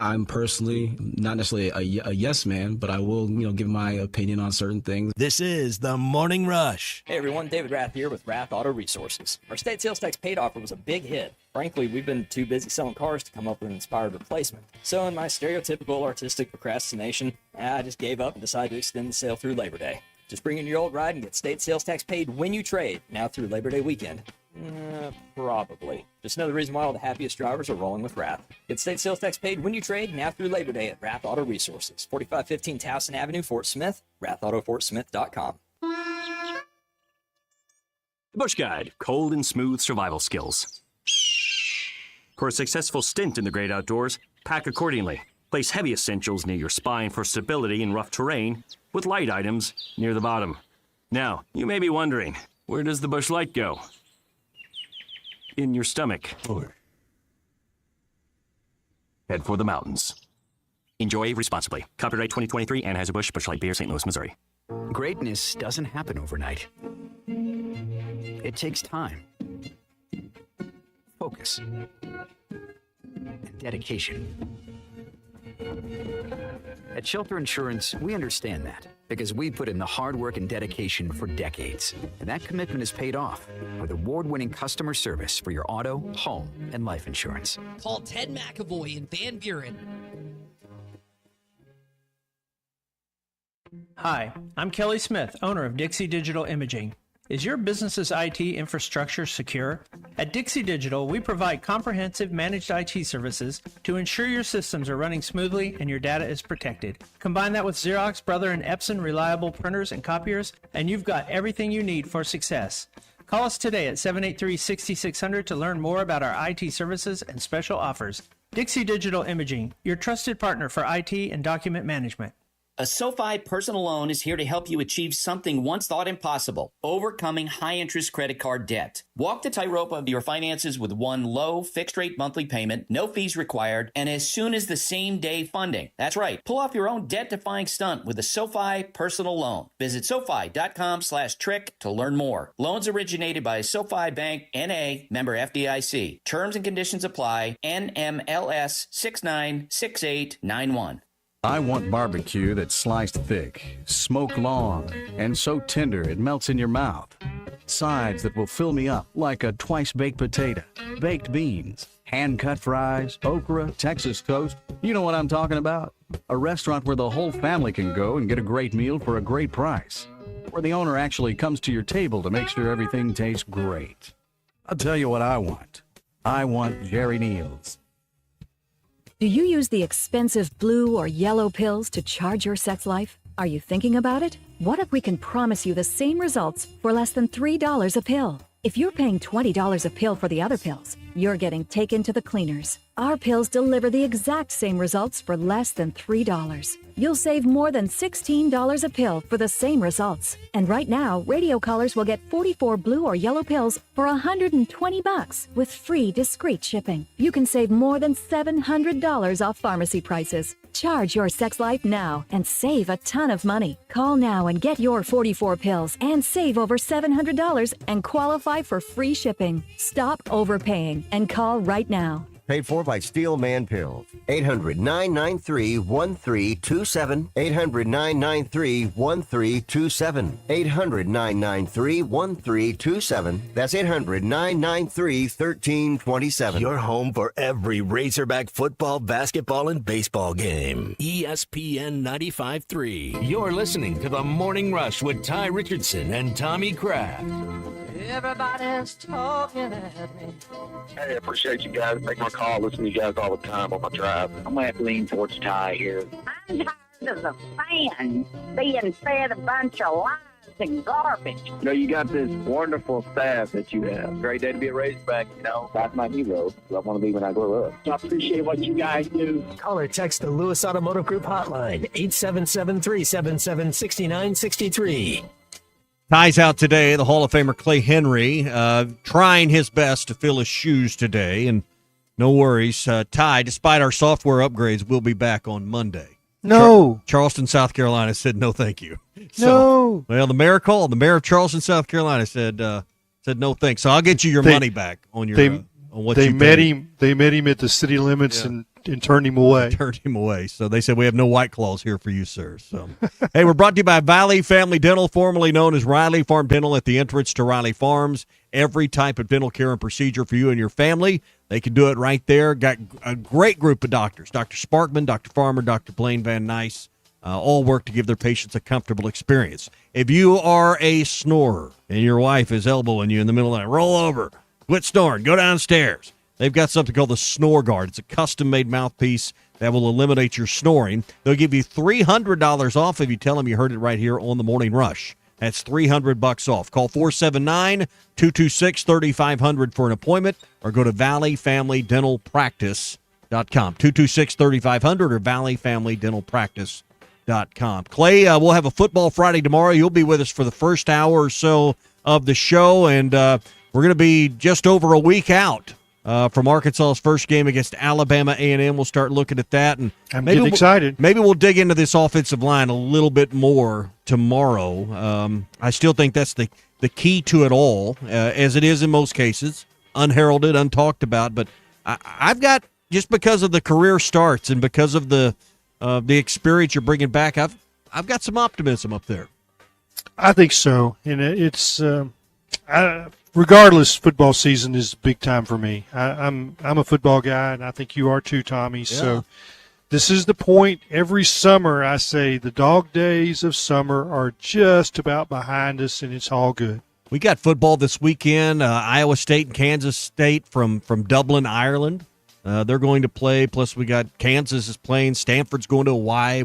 I'm personally not necessarily a yes man, but I will, give my opinion on certain things. This is the Morning Rush. Hey everyone, David Rath here with Rath Auto Resources. Our state sales tax paid offer was a big hit. Frankly, we've been too busy selling cars to come up with an inspired replacement. So in my stereotypical artistic procrastination, I just gave up and decided to extend the sale through Labor Day. Just bring in your old ride and get state sales tax paid when you trade, now through Labor Day weekend. Probably. Just know the reason why all the happiest drivers are rolling with Rath. Get state sales tax paid when you trade, now through Labor Day at Rath Auto Resources, 4515 Towson Avenue, Fort Smith, rathautofortsmith.com. Bush Guide, cold and smooth survival skills. For a successful stint in the great outdoors, pack accordingly. Place heavy essentials near your spine for stability in rough terrain, with light items near the bottom. Now, you may be wondering, where does the Bush Light go? In your stomach. Head for the mountains. Enjoy responsibly. Copyright 2023 Anheuser-Busch Busch Light Beer, St. Louis, Missouri. Greatness doesn't happen overnight. It takes time, focus, and dedication. At Shelter Insurance, we understand that because we put in the hard work and dedication for decades. And that commitment is paid off with award-winning customer service for your auto, home, and life insurance. Call Ted McAvoy in Van Buren. Hi, I'm Kelly Smith, owner of Dixie Digital Imaging. Is your business's IT infrastructure secure? At Dixie Digital, we provide comprehensive managed IT services to ensure your systems are running smoothly and your data is protected. Combine that with Xerox, Brother, and Epson reliable printers and copiers, and you've got everything you need for success. Call us today at 783-6600 to learn more about our IT services and special offers. Dixie Digital Imaging, your trusted partner for IT and document management. A SoFi personal loan is here to help you achieve something once thought impossible, overcoming high-interest credit card debt. Walk the tightrope of your finances with one low, fixed-rate monthly payment, no fees required, and as soon as the same-day funding. That's right. Pull off your own debt-defying stunt with a SoFi personal loan. Visit SoFi.com/trick to learn more. Loans originated by SoFi Bank, N.A., member FDIC. Terms and conditions apply. NMLS 696891. I want barbecue that's sliced thick, smoked long, and so tender it melts in your mouth. Sides that will fill me up like a twice-baked potato, baked beans, hand-cut fries, okra, Texas toast. You know what I'm talking about. A restaurant where the whole family can go and get a great meal for a great price. Where the owner actually comes to your table to make sure everything tastes great. I'll tell you what I want. I want Jerry Neal's. Do you use the expensive blue or yellow pills to charge your sex life? Are you thinking about it? What if we can promise you the same results for less than $3 a pill? If you're paying $20 a pill for the other pills, you're getting taken to the cleaners. Our pills deliver the exact same results for less than $3. You'll save more than $16 a pill for the same results. And right now, radio callers will get 44 blue or yellow pills for $120 with free discreet shipping. You can save more than $700 off pharmacy prices. Charge your sex life now and save a ton of money. Call now and get your 44 pills and save over $700 and qualify for free shipping. Stop overpaying and call right now. Paid for by Steel Man Pills. 800-993-1327. 800-993-1327. 800-993-1327. That's 800-993-1327. Your home for every Razorback football, basketball, and baseball game. ESPN 95.3. You're listening to The Morning Rush with Ty Richardson and Tommy Kraft. Everybody's talking at me. Hey, I appreciate you guys. Take my call. Listen to you guys all the time on my drive. I'm going to have to lean towards Ty here. I'm tired as a fan being fed a bunch of lies and garbage. You know, you got this wonderful staff that you have. Great day to be a Razorback, you know. That's my hero. I want to be when I grow up. I appreciate what you guys do. Call or text the Lewis Automotive Group hotline, 877-377-6963. Ty's out today. The Hall of Famer Clay Henry trying his best to fill his shoes today. And no worries. Ty, despite our software upgrades, we'll be back on Monday. No. Charleston, South Carolina said no thank you. No. Well, the mayor called. The mayor of Charleston, South Carolina said no thanks. So I'll get you your money back on your on what they you met paid. him. They met him at the city limits and turned him away. So they said, we have no White Claws here for you, sir. So, hey, we're brought to you by Valley Family Dental, formerly known as Riley Farm Dental, at the entrance to Riley Farms. Every type of dental care and procedure for you and your family. They can do it right there. Got a great group of doctors. Dr. Sparkman, Dr. Farmer, Dr. Blaine Van Nice, all work to give their patients a comfortable experience. If you are a snorer and your wife is elbowing you in the middle of the night, roll over, quit snoring, go downstairs. They've got something called the Snore Guard. It's a custom-made mouthpiece that will eliminate your snoring. They'll give you $300 off if you tell them you heard it right here on The Morning Rush. That's $300 off. Call 479-226-3500 for an appointment or go to valleyfamilydentalpractice.com. 226-3500 or valleyfamilydentalpractice.com. Clay, we'll have a Football Friday tomorrow. You'll be with us for the first hour or so of the show, and we're going to be just over a week out from Arkansas's first game against Alabama A&M. We'll start looking at that, and I'm getting excited. Maybe we'll dig into this offensive line a little bit more tomorrow. I still think that's the key to it all, as it is in most cases, unheralded, untalked about. But I've got, just because of the career starts and because of the experience you're bringing back, I've got some optimism up there. I think so, and it's regardless, football season is big time for me. I'm a football guy, and I think you are too, Tommy. Yeah. So this is the point. Every summer I say the dog days of summer are just about behind us, and it's all good. We got football this weekend. Iowa State and Kansas State from Dublin, Ireland. They're going to play. Plus, we got Kansas is playing. Stanford's going to Hawaii.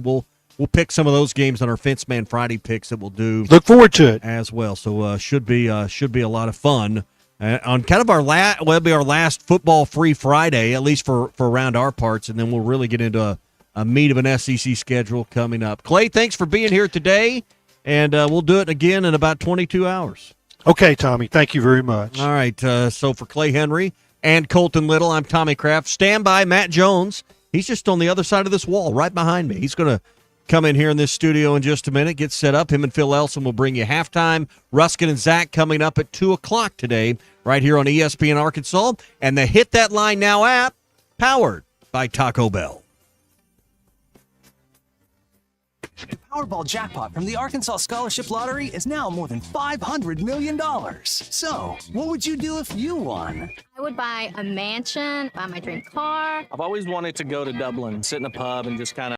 We'll pick some of those games on our Fence Man Friday picks that we'll do. Look forward to it as well. So should be a lot of fun on kind of our it'll be our last football free Friday, at least for around our parts, and then we'll really get into a meat of an SEC schedule coming up. Clay, thanks for being here today, and we'll do it again in about 22 hours. Okay, Tommy. Thank you very much. All right. So for Clay Henry and Colton Little, I'm Tommy Kraft. Stand by, Matt Jones. He's just on the other side of this wall, right behind me. He's going to come in here in this studio in just a minute, get set up. Him and Phil Elson will bring you halftime. Ruskin and Zach coming up at 2 o'clock today, right here on ESPN Arkansas. And the Hit That Line Now app, powered by Taco Bell. The Powerball jackpot from the Arkansas Scholarship Lottery is now more than $500 million. So, what would you do if you won? I would buy a mansion, buy my dream car. I've always wanted to go to Dublin, sit in a pub, and just kind of